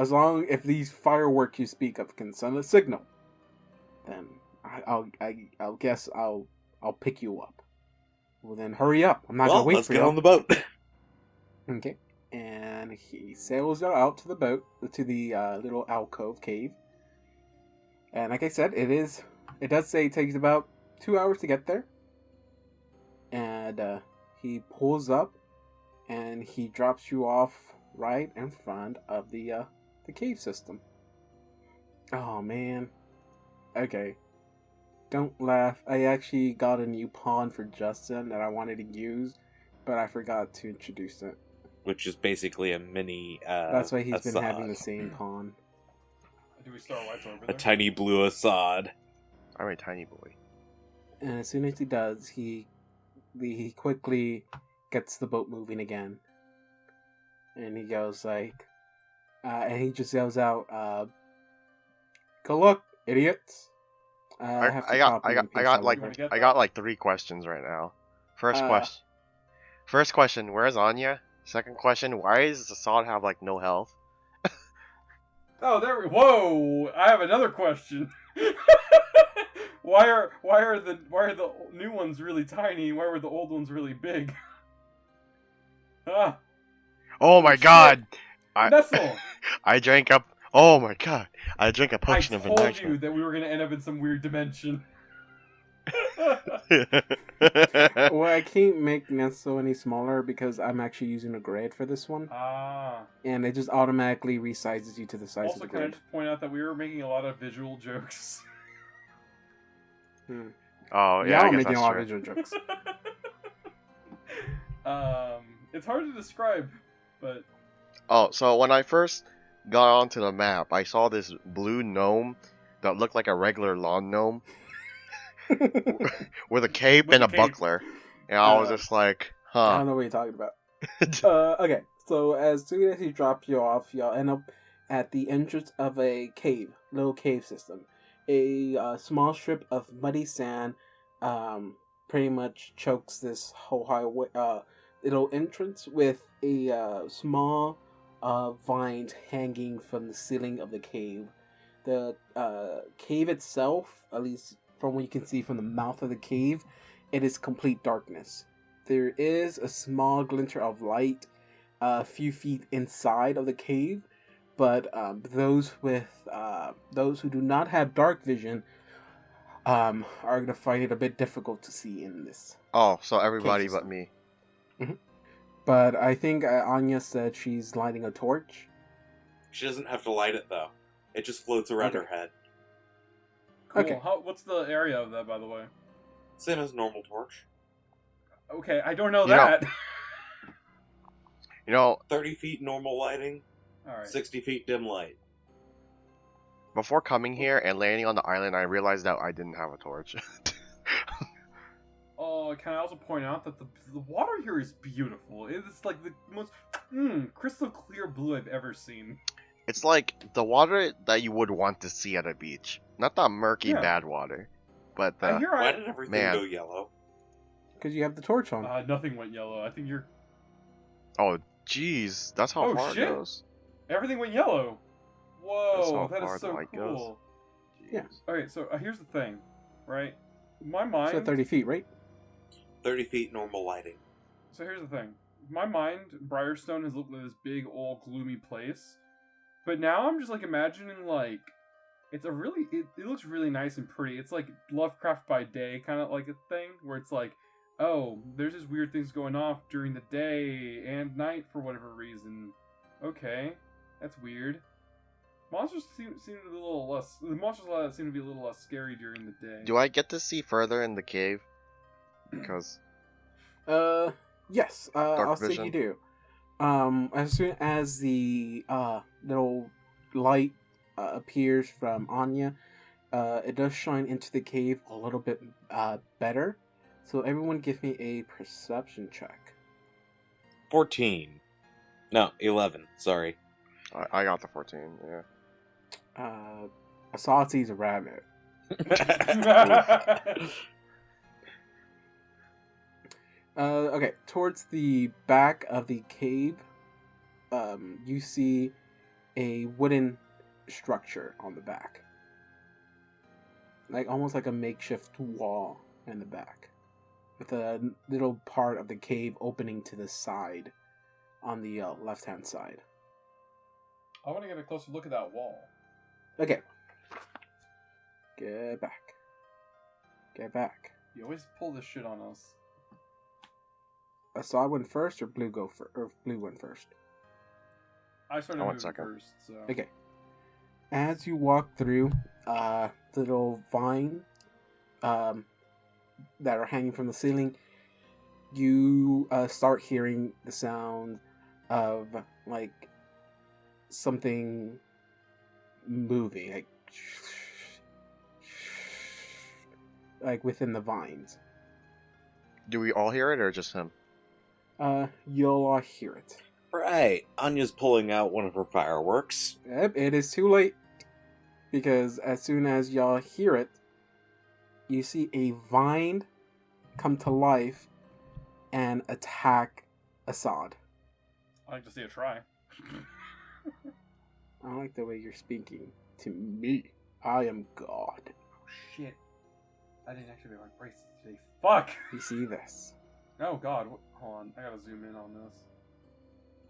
if these fireworks you speak of can send a signal, then I'll guess I'll pick you up. Well, then hurry up. I'm not gonna wait let's for get you. on the boat. Okay. And he sails out to the boat, to the little alcove cave. And like I said, it does say it takes about 2 hours to get there. And he pulls up, and he drops you off right in front of the cave system. Oh man. Okay. Don't laugh. I actually got a new pawn for Justin that I wanted to use, but I forgot to introduce it. Which is basically a mini, That's why he's been Assad. having the same pawn. Do we start lights over A there? tiny blue Assad. I'm a tiny boy. And as soon as he does, he quickly gets the boat moving again. And he goes like, and he just yells out, "Go look, idiots!" I got like 3 questions right now. First question, where's Anya? Second question, why does Assad have like no health? Oh, whoa! I have another question. Why are the new ones really tiny? Why were the old ones really big? Ah, Oh my god! Nestle! I drank up. Oh my god! I drank a I potion of told you enlightenment. that we were gonna end up in some weird dimension. Well, I can't make Nestle any smaller because I'm actually using a grid for this one, and it just automatically resizes you to the size Also, of the can I grid. just point out that we were making a lot of visual jokes? Oh yeah, Yeah, I I'm guess making a that's lot true. of visual jokes. It's hard to describe, but Oh, so when I first got onto the map, I saw this blue gnome that looked like a regular lawn gnome with a cape With and a a cape. buckler, and I was Uh, just like, I huh. don't know what you're talking about. Okay, so as soon as he drops you off, y'all end up at the entrance of a cave, little cave system. A small strip of muddy sand pretty much chokes this whole highway, little entrance with a small vines hanging from the ceiling of the cave. The cave itself, at least from what you can see from the mouth of the cave, it is complete darkness. There is a small glinter of light a few feet inside of the cave, but those who do not have dark vision are going to find it a bit difficult to see in this. Oh, so everybody Cave but system. me. But I think Anya said she's lighting a torch. She doesn't have to light it, though. It just floats around Okay. her head. Cool. Okay. What's the area of that, by the way? Same as normal torch. Okay, I don't know You know- that. 30 feet normal lighting, All right. 60 feet dim light. Before coming here and landing on the island, I realized that I didn't have a torch. Oh, can I also point out that the water here is beautiful. It's like the most crystal clear blue I've ever seen. It's like the water that you would want to see at a beach. Not the murky, Yeah. bad water. But I hear Why did everything man. go yellow? Because you have the torch on. nothing went yellow. I think Oh, jeez. That's how Oh, far shit. it goes. everything went yellow. That's Whoa, how that far is the so light cool. goes. Yeah. Okay, so here's the thing, right? My mind. So 30 feet, right? 30 feet normal lighting. So here's the thing. In my mind, Briarstone has looked like this big, old, gloomy place. But now I'm just, like, imagining, like, it looks really nice and pretty. It's like Lovecraft by day, kind of like a thing, where it's like, oh, there's just weird things going off during the day and night for whatever reason. Okay, that's weird. Monsters seem to be a little less... The monsters seem to be a little less scary during the day. Do I get to see further in the cave? Because Yes. Dark I'll say vision? you do. As soon as the little light appears from Anya, it does shine into the cave a little bit better. So everyone give me a perception check. 14. No, 11. Sorry. I got the 14, yeah. Assad sees a rabbit. Okay, towards the back of the cave, you see a wooden structure on the back. Almost like a makeshift wall in the back. With a little part of the cave opening to the side on the left-hand side. I want to get a closer look at that wall. Okay. Get back. Get back. You always pull this shit on us. Assad went first, or Blue or Blue went first? I started One moving second. first, so... Okay. As you walk through the little vine that are hanging from the ceiling, you start hearing the sound of something moving, like within the vines. Do we all hear it or just him? You'll all hear it. Right. Anya's pulling out one of her fireworks. Yep, it is too late. Because as soon as y'all hear it, you see a vine come to life and attack Assad. I like to see it try. I like the way you're speaking to me. I am God. Oh, shit. I didn't actually wear my braces today. Fuck! You see this? Oh, God. Hold on. I gotta zoom in on this.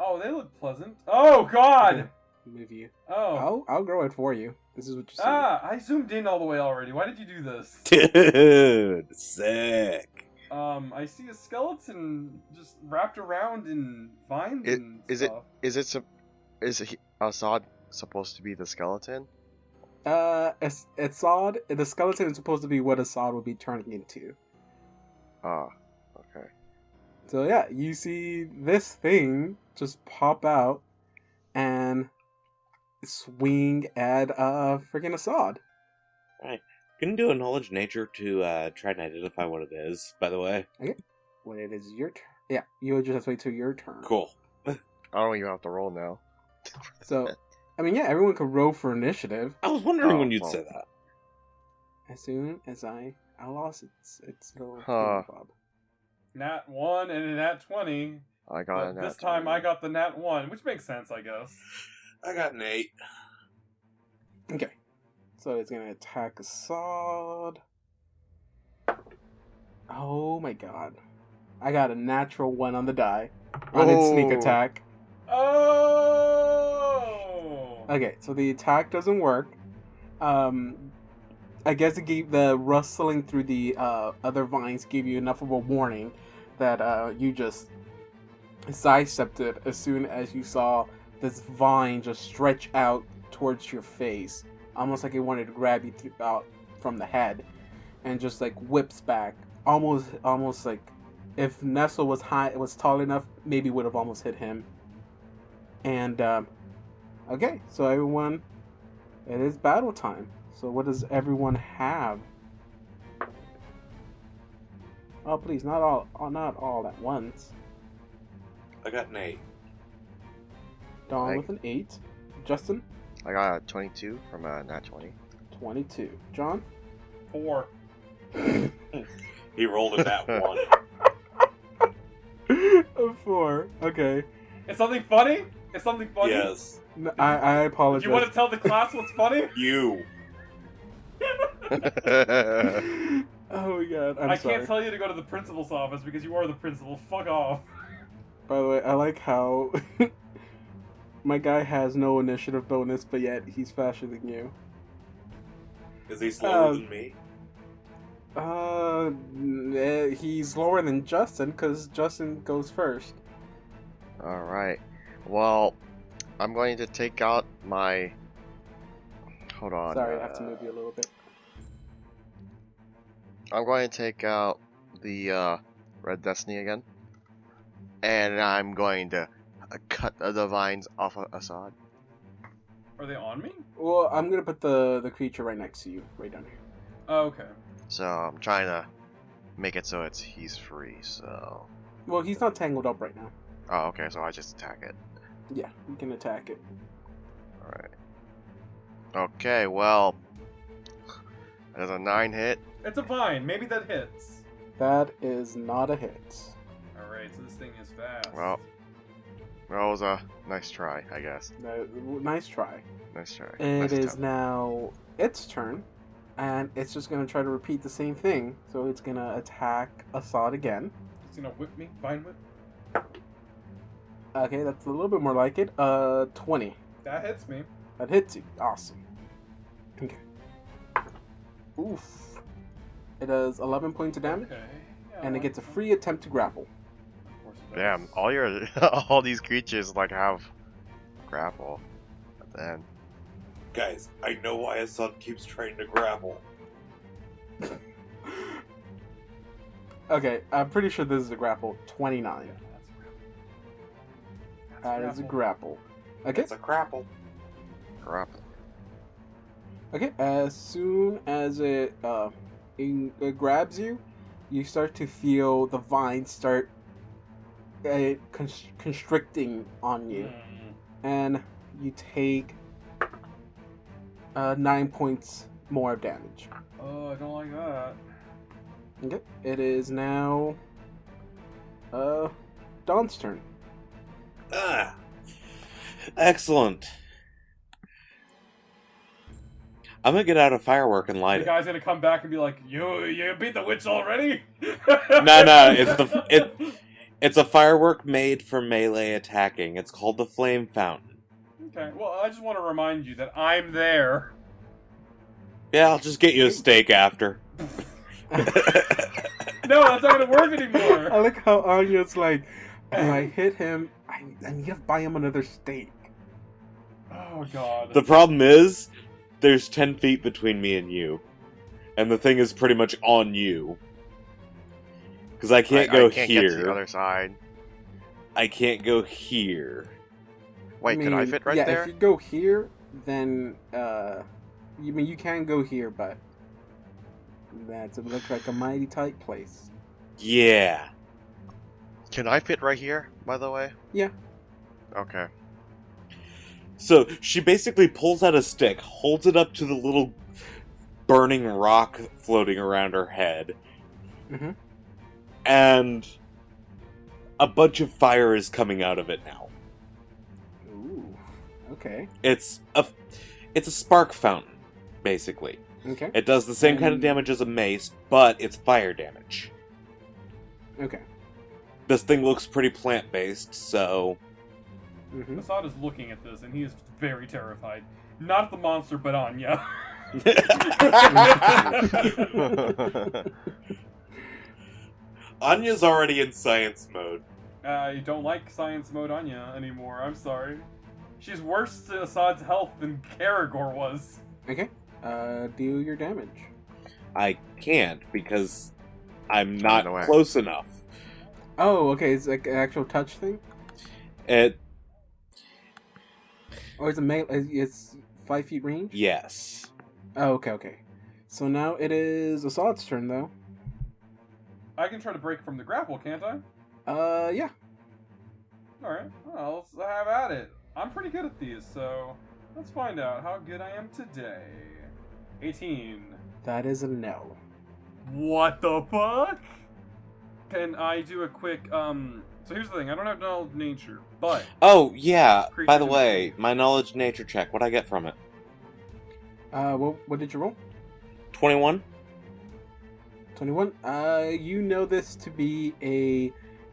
Oh, they look pleasant. Oh, God! Move you. Oh. I'll grow it for you. This is what you see. I zoomed in all the way already. Why did you do this? Dude, sick. I see a skeleton just wrapped around in vines and Is it? stuff. Is Assad supposed to be the skeleton? Assad, the skeleton is supposed to be what Assad would be turning into. Ah, okay. So yeah, you see this thing just pop out and swing at freaking Assad. Right. Can you do a knowledge nature to try and identify what it is, by the way? When it is your turn. Yeah, you'll just have to wait till your turn. Cool. I don't even have to roll now. So, I mean, yeah, everyone could roll for initiative. I was wondering Oh, when you'd well. say that. As soon as I lost its little Huh. Bob. Nat 1 and a Nat 20. I got a nat this time 20. I got the Nat 1, which makes sense, I guess. I got an 8. Okay. So it's gonna attack Assad. Oh my god. I got a natural 1 on the die. On its sneak Oh. attack. Oh! Okay, so the attack doesn't work. I guess it gave the rustling through the other vines gave you enough of a warning that you just sidestepped it as soon as you saw this vine just stretch out towards your face, almost like it wanted to grab you out from the head, and just like whips back, almost like if Nestle was tall enough, maybe would have almost hit him. And okay, so everyone, it is battle time. So what does everyone have? Oh, please, not all at once. I got an 8. Dawn Right. with an 8. Justin, I got a 22 from a nat 20. 22. John, 4. He rolled a nat 1. a 4. Okay. It's something funny? It's something funny? Yes. I Do apologize. you want to tell the class what's funny? You. Oh my god, I'm I sorry. can't tell you to go to the principal's office because you are the principal. Fuck off. By the way, I like how my guy has no initiative bonus, but yet he's faster than you. Is he slower Um, than me? He's lower than Justin because Justin goes first. Alright. Well, I'm going to take out my... Hold on. Sorry, I have to move you a little bit. I'm going to take out the Red Destiny again. And I'm going to cut the vines off of Assad. Are they on me? Well, I'm gonna put the creature right next to you, right down here. Oh, okay. So I'm trying to make it so he's free, so... Well, he's not tangled up right now. Oh, okay, so I just attack it. Yeah, you can attack it. Alright. Okay, well... There's a 9 hit. It's a vine. Maybe that hits. That is not a hit. Alright, so this thing is fast. Well, that was a nice try, I guess. Nice try. Nice try. It Nice is attempt. now its turn, and it's just gonna try to repeat the same thing. So it's gonna attack Assad again. It's gonna whip me. Vine whip. Okay, that's a little bit more like it. 20. That hits me. That hits you. Awesome. Okay. Oof. It does 11 points of damage, Okay. Yeah, and I it gets a like free attempt to grapple. that. Of course it does. Damn, all these creatures like have grapple. But then Guys, I know why his son keeps trying to grapple. Okay, I'm pretty sure this is a grapple. 29. Yeah, That is a grapple. Okay. It's a grapple. grapple. Okay, as soon as it grabs you, you start to feel the vines start constricting on you, and you take 9 points more of damage. Oh, I don't like that. Okay, it is now Dawn's turn. Ah! Excellent. I'm gonna get out a firework and light The it. guy's gonna come back and be like, "You beat the witch already?" No, it's a firework made for melee attacking. It's called the Flame Fountain. Okay. Well, I just want to remind you that I'm there. Yeah, I'll just get you a steak after. No, that's not gonna work anymore. I like how Anya's like, if I hit him, I need to buy him another steak. Oh God. The problem is, there's 10 feet between me and you. And the thing is pretty much on you. Because I can't go I can't get to the here. other side. I can't go here. Wait, could I fit right yeah, there? if you go here, then you can go here, but it looks like a mighty tight place. Yeah. Can I fit right here, by the way? Yeah. Okay. So, she basically pulls out a stick, holds it up to the little burning rock floating around her head, Mm-hmm. and a bunch of fire is coming out of it now. Ooh. Okay. It's a spark fountain, basically. Okay. It does the same kind of damage as a mace, but it's fire damage. Okay. This thing looks pretty plant-based, so... Mm-hmm. Assad is looking at this, and he is very terrified. Not at the monster, but Anya. Anya's already in science mode. I don't like science mode Anya anymore. I'm sorry. She's worse to Assad's health than Karagor was. Okay. Do your damage. I can't, because I'm not No way. close enough. Oh, okay. It's like an actual touch thing? It... Or is it it's 5 feet range? Yes. Oh, okay. So now it is Assad's turn, though. I can try to break from the grapple, can't I? Yeah. Alright, well, let's have at it. I'm pretty good at these, so let's find out how good I am today. 18. That is a no. What the fuck? Can I do a quick, so here's the thing, I don't have knowledge of nature, but... Oh, yeah. Creature By the control. way, my knowledge nature check, what'd I get from it? What did you roll? 21? 21. You know this to be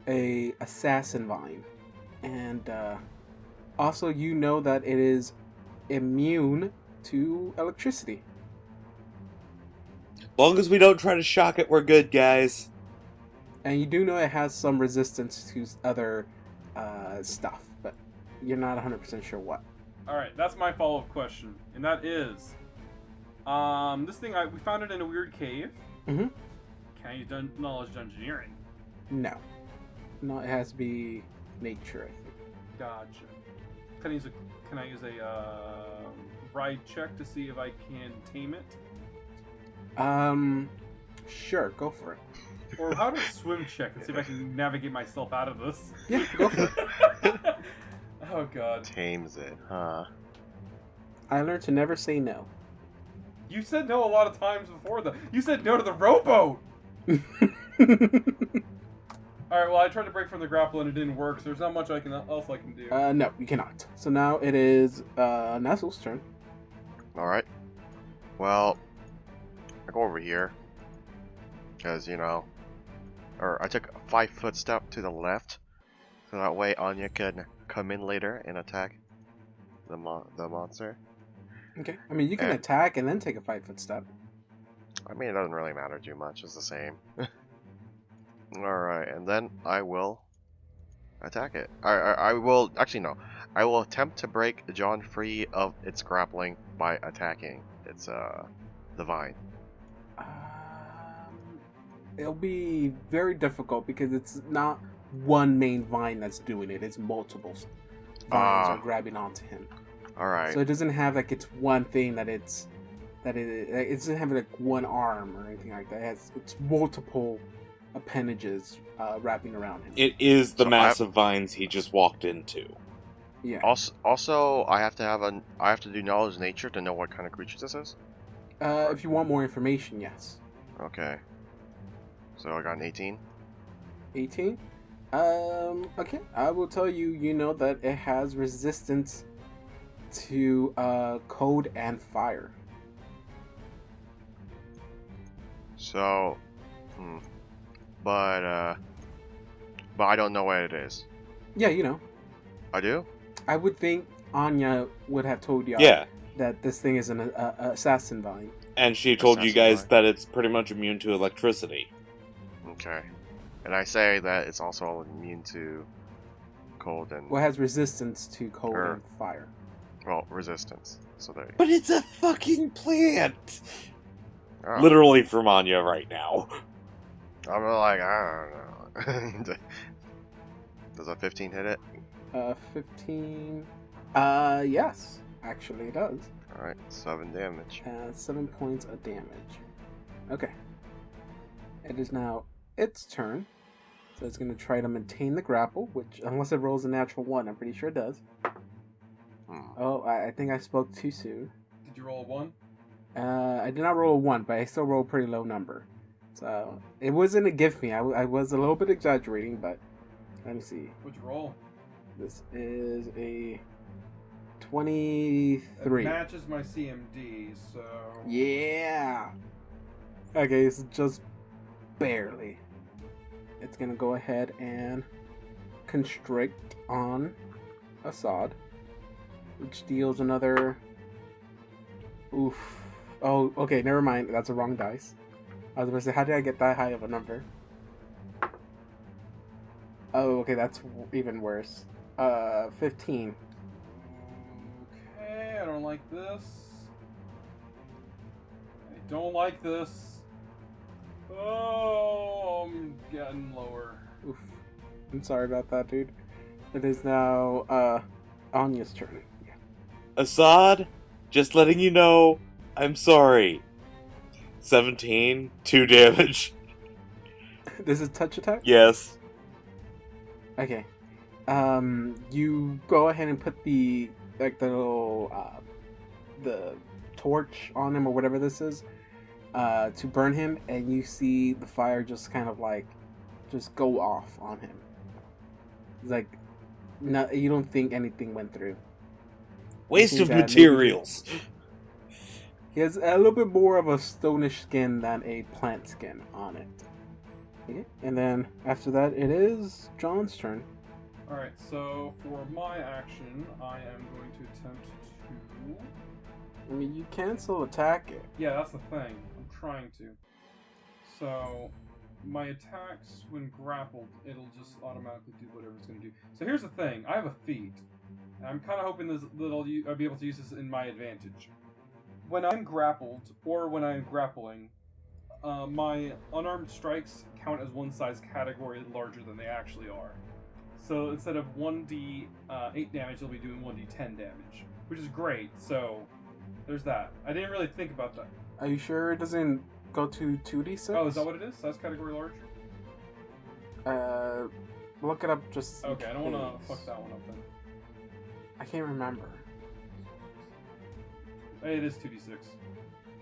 a assassin vine, and also you know that it is immune to electricity. Long as we don't try to shock it, we're good, guys. And you do know it has some resistance to other stuff, but you're not 100% sure what. Alright, that's my follow-up question, and that is, this thing, we found it in a weird cave. Mm-hmm. Can I use knowledge of engineering? No. No, it has to be nature, I think. Gotcha. Can I use a ride check to see if I can tame it? Sure, go for it. Or how do a swim check and see if I can navigate myself out of this? Yeah, go for it. Oh god. Tames it, huh? I learned to never say no. You said no a lot of times before though. You said no to the rowboat! Alright, well I tried to break from the grapple and it didn't work, so there's not much else I can do. No, you cannot. So now it is Nestle's turn. Alright. Well, I go over here. Because, you know... Or I took a 5-foot step to the left. So that way Anya can come in later and attack the monster. Okay. I mean, you can Eh. attack and then take a 5-foot step. I mean, it doesn't really matter too much. It's the same. Alright, and then I will attack it. I will... Actually, no. I will attempt to break John free of its grappling by attacking its, the vine. It'll be very difficult because it's not one main vine that's doing it. It's multiple vines are grabbing onto him. Alright. So it doesn't have like it's one thing that it doesn't have like one arm or anything like that. It's multiple appendages wrapping around him. It is the So massive vines he just walked into. Yeah. Also, I have to do knowledge of nature to know what kind of creature this is. If you want more information, yes. Okay. So I got an 18. 18. Okay. I will tell you. You know that it has resistance to cold and fire. So, but I don't know what it is. Yeah, you know. I do? I would think Anya would have told you Yeah, that this thing is an assassin vine. and she told you Assassin guys vine. that it's pretty much immune to electricity. Okay. And I say that it's also immune to cold and Well, it has resistance to cold Sure. and fire. well, resistance. So there. But it's a fucking plant! Oh, Literally from Anya right now. I'm like, I don't know. Does a 15 hit it? 15. Yes, actually it does. Alright, 7 damage. 7 points of damage. Okay. It is now its turn. So it's going to try to maintain the grapple, which, unless it rolls a natural 1, I'm pretty sure it does. Oh, I think I spoke too soon. Did you roll a 1? I did not roll a 1, but I still rolled a pretty low number. So, it wasn't a gift me. I was a little bit exaggerating, but Let me see. What'd you roll? This is a It 23. matches my CMD, so... Yeah. Okay, it's just barely. It's gonna go ahead and constrict on Assad, which deals another. Oof. Oh, okay. Never mind. That's the wrong dice. I was gonna say, how did I get that high of a number? Oh, okay. That's even worse. 15. Okay, I don't like this. I don't like this. Oh, I'm getting lower. Oof. I'm sorry about that, dude. It is now Anya's turn. Assad, just letting you know, I'm sorry. 17, 2 damage. This is touch attack? Yes. Okay. You go ahead and put the little the torch on him or whatever this is, to burn him, and you see the fire just kind of just go off on him. It's like, no, you don't think anything went through. Waste think of that maybe- materials. He has a little bit more of a stonish skin than a plant skin on it. Okay. And then after that, it is John's turn. Alright, so for my action, I am going to attempt to... I mean, you can still attack it. Yeah, that's the thing. I'm trying to. So, my attacks, when grappled, it'll just automatically do whatever it's going to do. So here's the thing. I have a feat. And I'm kind of hoping that I'll be able to use this in my advantage. When I'm grappled, or when I'm grappling, my unarmed strikes count as one size category larger than they actually are. So instead of 1d8 damage, they'll be doing 1d10 damage, which is great. So there's that. I didn't really think about that. Are you sure it doesn't go to 2d6? Oh, is that what it is? Size category large? Look it up just. in Okay, I don't want to case. fuck that one up then. I can't remember. It is 2d6.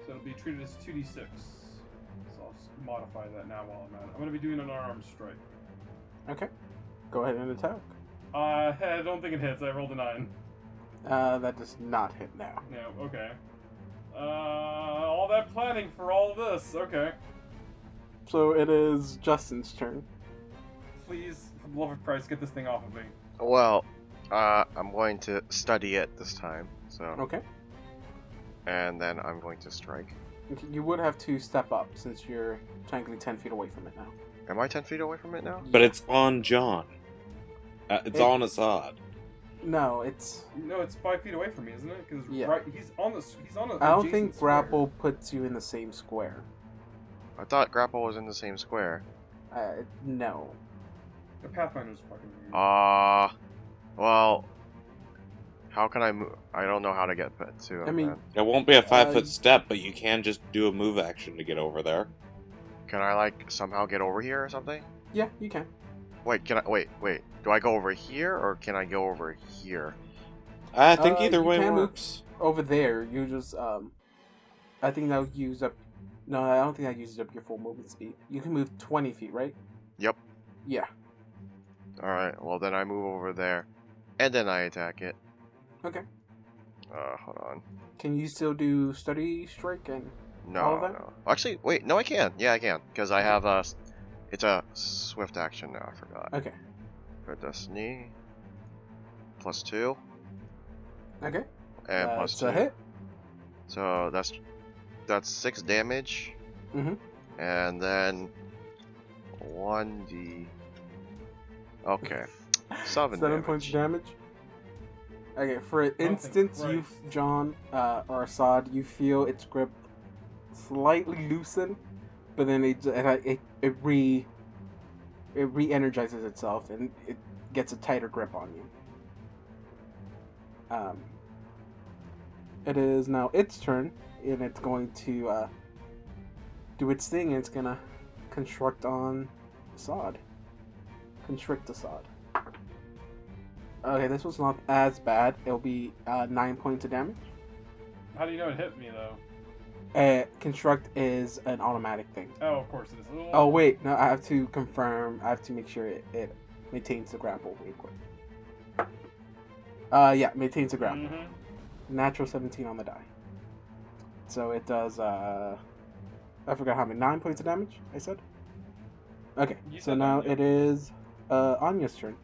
So it'll be treated as 2d6. So I'll just modify that now while I'm at it. I'm going to be doing an unarmed strike. Okay. Go ahead and attack. I don't think it hits. I rolled a 9. That does not hit now. No, okay. All that planning for all this. Okay. So it is Justin's turn. Please, for the love of Christ, get this thing off of me. Well, I'm going to study it this time. So, Okay. and then I'm going to strike. You would have to step up since you're technically 10 feet away from it now. Am I 10 feet away from it now? But it's on John. It's It- on Assad. No, it's. No, it's 5 feet away from me, isn't it? Because Yeah. right, he's on the. I don't think adjacent square. grapple puts you in the same square. I thought grapple was in the same square. No. The Pathfinder's fucking weird. Well, how can I move? I don't know how to get to him. I mean- then. It won't be a 5-foot Uh, step, but you can just do a move action to get over there. Can I somehow get over here or something? Yeah, you can. Wait, can I wait? Do I go over here or can I go over here? I think either you way can move works. over there. You just I think that would use up. No, I don't think that uses up your full movement speed. You can move 20 feet, right? Yep. Yeah. Alright, well then I move over there. And then I attack it. Okay. Hold on. Can you still do study strike and? All No, of that? no. Actually, wait, no I can. Yeah, I can. Because I have it's a swift action now, I forgot. Okay. For Destiny. +2. Okay. And It's +2. a hit. So that's 6 damage. Mhm. And then 1d. Okay. 7 7 points of damage. Okay, for an instance, you, Christ. John, or Assad, you feel its grip slightly loosen, but then it re-energizes itself and it gets a tighter grip on you. It is now its turn, and it's going to do its thing, and it's gonna construct on Assad. Constrict Assad. Okay, this was not as bad. It'll be 9 points of damage. How do you know it hit me though? Construct is an automatic thing. Oh, of course it is. Oh wait, no, I have to confirm. I have to make sure it maintains the grapple real quick. Yeah, maintains the grapple. Natural 17 on the die. So it does, I forgot how many, 9 points of damage, I said? Okay, so now it is Anya's turn.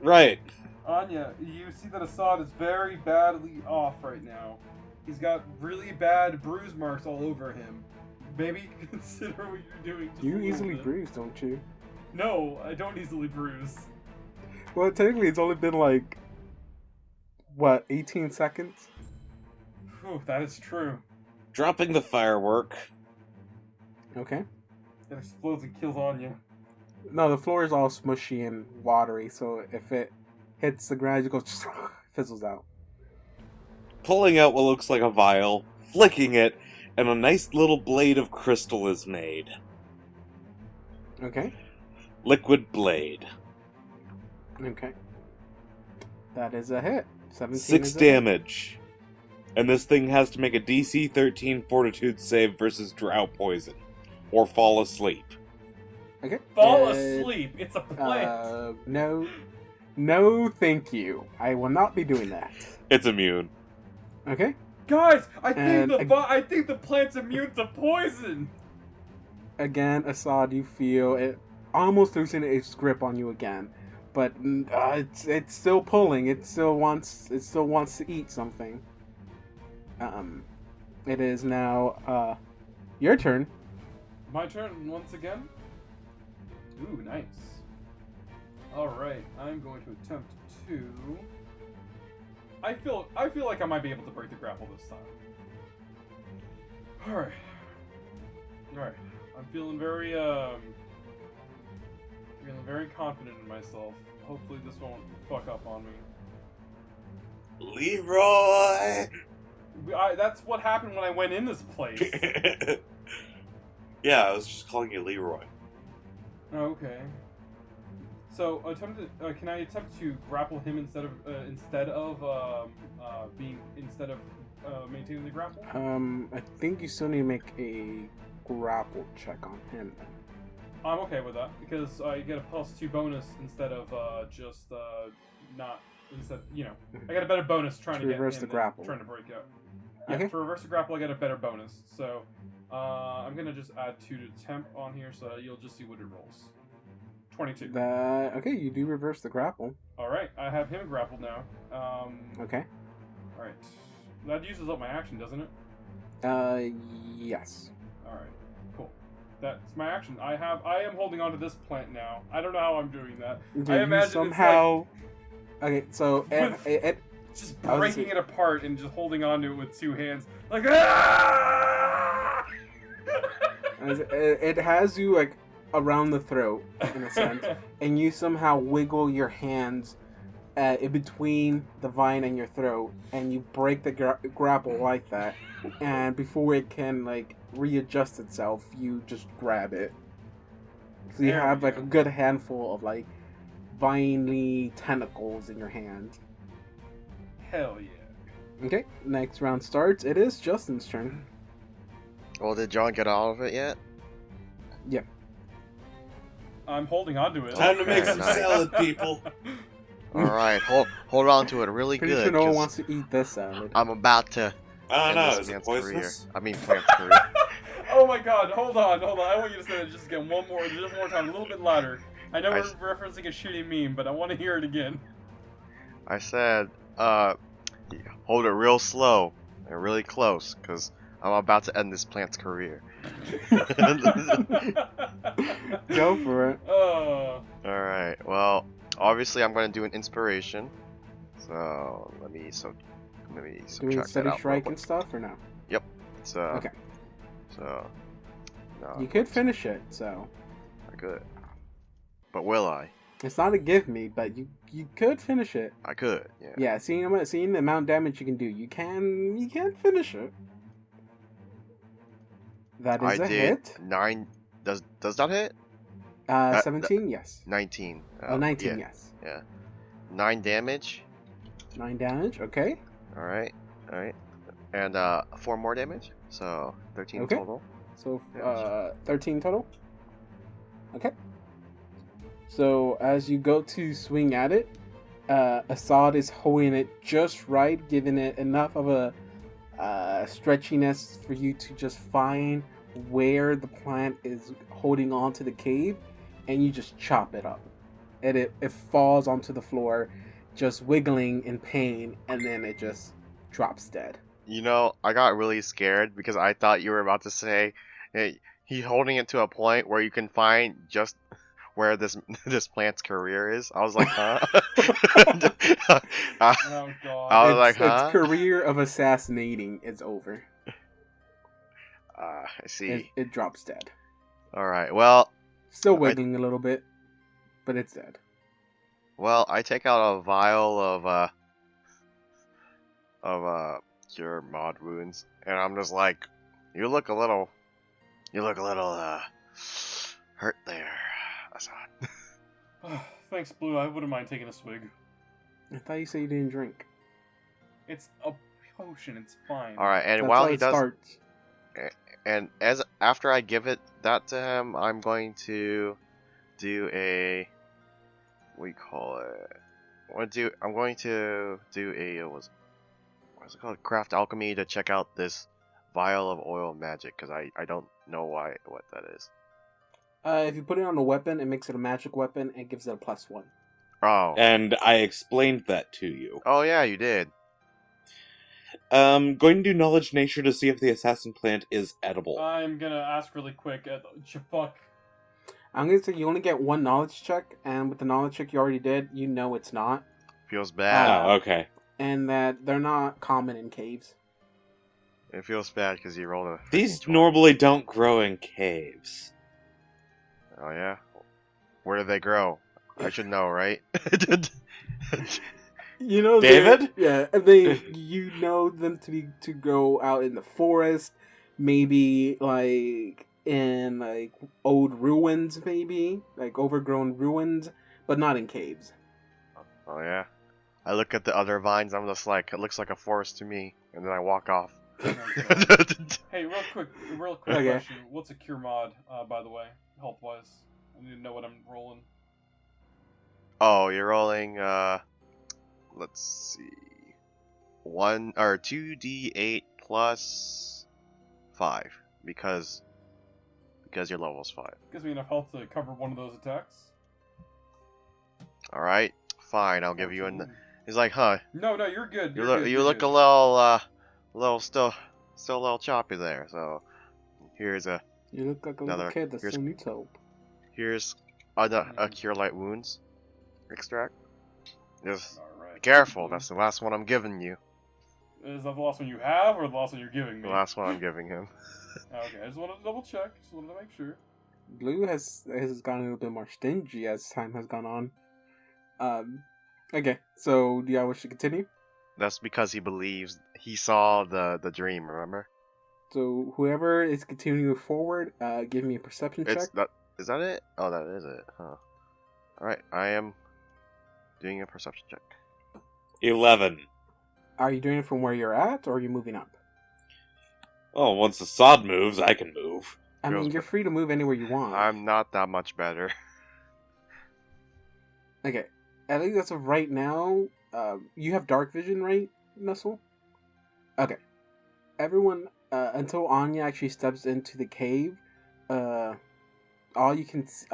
Right. Anya, you see that Assad is very badly off right now. He's got really bad bruise marks all over him. Maybe consider what you're doing. Just You a little easily bit. bruise, don't you? No, I don't easily bruise. Well, technically, it's only been like, what, 18 seconds? Whew, that is true. Dropping the firework. Okay. It explodes and kills Anya. No, the floor is all smushy and watery, so if it hits the ground, it goes fizzles out. Pulling out what looks like a vial, flicking it, and a nice little blade of crystal is made. Okay. Liquid blade. Okay. That is a hit. 17 6 is a hit. damage. And this thing has to make a DC 13 Fortitude save versus Drow Poison. Or fall asleep. Okay. Fall asleep. It's a plant. No. No, thank you. I will not be doing that. It's immune. Okay. Guys, I And think the plant's immune to poison. Again, Assad, you feel it almost losing its grip on you again, but it's still pulling. It still wants to eat something. It is now your turn. My turn once again. Ooh, nice. All right, I'm going to attempt to. I feel like I might be able to break the grapple this time. All right. I'm feeling very confident in myself. Hopefully this won't fuck up on me. Leroy! That's what happened when I went in this place. Yeah, I was just calling you Leroy. Okay. So, can I attempt to grapple him instead of maintaining the grapple? I think you still need to make a grapple check on him. I'm okay with that because I get a +2 bonus instead of I get a better bonus trying to reverse get the in grapple. Trying to break out. Yeah, Okay. to reverse the grapple, I get a better bonus. So, I'm gonna just add 2 to temp on here, so you'll just see what it rolls. 22. Okay, you do reverse the grapple. All right, I have him grappled now. Okay. All right, that uses up my action, doesn't it? Yes. All right, cool. That's my action. I am holding on to this plant now. I don't know how I'm doing that. Do I you imagine somehow. Okay, so it just I was breaking just- it apart and just holding on to it with 2 hands, like ah! it has you like around the throat in a sense, and you somehow wiggle your hands in between the vine and your throat, and you break the grapple like that, and before it can like readjust itself, you just grab it. So you There have we like go. a good handful of like viney tentacles in your hand. Hell yeah! Okay, next round starts. It is Justin's turn. Well, did John get all of it yet? Yeah. I'm holding on to it. Time to make Okay, some nice. salad, people. All right, hold on to it really Pretty good. sure no one 'cause wants to eat this salad. I'm about to I end don't know, this is it man's poisonous? career. I mean, plant's career. Oh my god, hold on. I want you to say that just again just one more time, a little bit louder. I know we're referencing a shitty meme, but I want to hear it again. I said, hold it real slow and really close, because I'm about to end this plant's career. Go for it. Alright, well, obviously I'm going to do an inspiration. So, let me Doing subtract that steady out. strike and stuff, or no? So, Okay. So, no, You could finish it, so I could. But will I? it's not a give me, but you could finish it. I could, yeah. Yeah, seeing the amount of damage you can do, you can finish it. That is I a did hit. 9. Does that hit? 17, yes. 19. 19, yeah. yes. 9 damage. 9 damage, okay. Alright. And 4 more damage. So 13 Okay. total. So, Damage. 13 total. Okay. So as you go to swing at it, Assad is holding it just right, giving it enough of a stretchiness for you to just find where the plant is holding on to the cave, and you just chop it up. And it falls onto the floor, just wiggling in pain, and then it just drops dead. You know, I got really scared because I thought you were about to say, hey, he's holding it to a point where you can find just where this plant's career is. I was like, huh? Oh god. I was like, huh? Its career of assassinating is over. I see. It drops dead. All right. Well, Still wiggling a little bit, but it's dead. well, I take out a vial of cure mod wounds, and I'm just like, you look a little hurt there, Assad. Thanks, Blue. I wouldn't mind taking a swig. I thought you said you didn't drink. It's a potion. It's fine. All right, and That's while how he it does, starts. and after I give that to him, I'm going to do a what do you call it? I'm going to do a what's it called? Craft alchemy to check out this vial of oil magic because I don't know what that is. If you put it on a weapon, it makes it a magic weapon and gives it a +1. Oh. And I explained that to you. Oh yeah, you did. Going to do knowledge nature to see if the assassin plant is edible. I'm gonna ask really quick. Fuck. I'm going to say you only get one knowledge check, and with the knowledge check you already did, you know it's not. Feels bad. Oh, okay. And that they're not common in caves. It feels bad because you rolled a. These 20. normally don't grow in caves. Oh yeah. Where do they grow? I should know, right? You know, David? Yeah, you know them to go out in the forest, maybe like in like old ruins, maybe like overgrown ruins, but not in caves. Oh yeah. I look at the other vines. I'm just like, it looks like a forest to me, and then I walk off. Hey, real quick Okay. question. What's a cure mod, by the way, health wise? I need to know what I'm rolling. Oh, you're rolling. Let's see, 2d8 plus 5 because your level's 5. Gives me enough health to cover one of those attacks. All right, fine. I'll give you an. He's like, huh? No, you're good. You You're look good, you you're look good. a little still a little choppy there. So here's a You look like a little Another- kid that here's- still needs help. here's a cure light wounds extract. Just Alright. be careful. That's the last one I'm giving you. Is that the last one you have, or the last one you're giving me? The last one I'm giving him. Okay, I just wanted to double check. Just wanted to make sure. Blue has gotten a little bit more stingy as time has gone on. Okay, so do y'all wish to continue? That's because he believes he saw the dream. Remember? So whoever is continuing forward, give me a perception check. Is that it? Oh, that is it. Huh. All right, I am doing a perception check. 11. Are you doing it from where you're at, or are you moving up? Oh, once Assad moves, I can move. I mean, Feels you're free to move anywhere you want. I'm not that much better. Okay, at least as of right now, you have dark vision, right, Nussel? Okay. Everyone, until Anya actually steps into the cave, all you can see,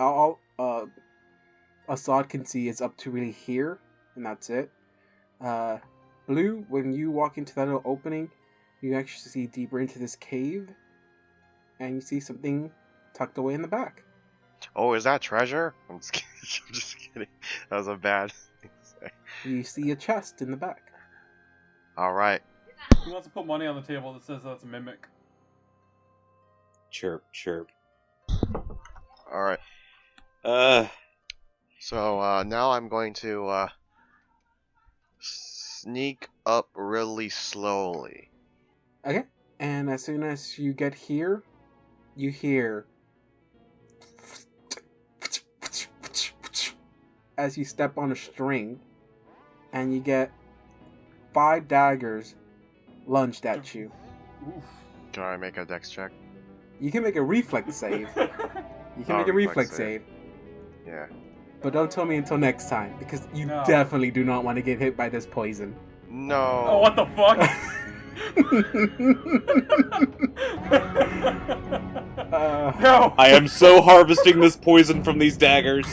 Assad can see is up to really here, and that's it. Blue, when you walk into that little opening, you actually see deeper into this cave, and you see something tucked away in the back. Oh, is that treasure? I'm just kidding. I'm just kidding. That was a bad thing to say. You see a chest in the back. All right. He wants to put money on the table that says that's a mimic. Chirp, chirp. All right. So now I'm going to sneak up really slowly. Okay, and as soon as you get here, you hear as you step on a string, and you get 5 daggers lunged at you. Oof. Can I make a dex check? You can make a reflex save. You can Oh, make a reflex reflex save. Yeah. But don't tell me until next time, because you No. definitely do not want to get hit by this poison. No. Oh, what the fuck? No. I am so harvesting this poison from these daggers.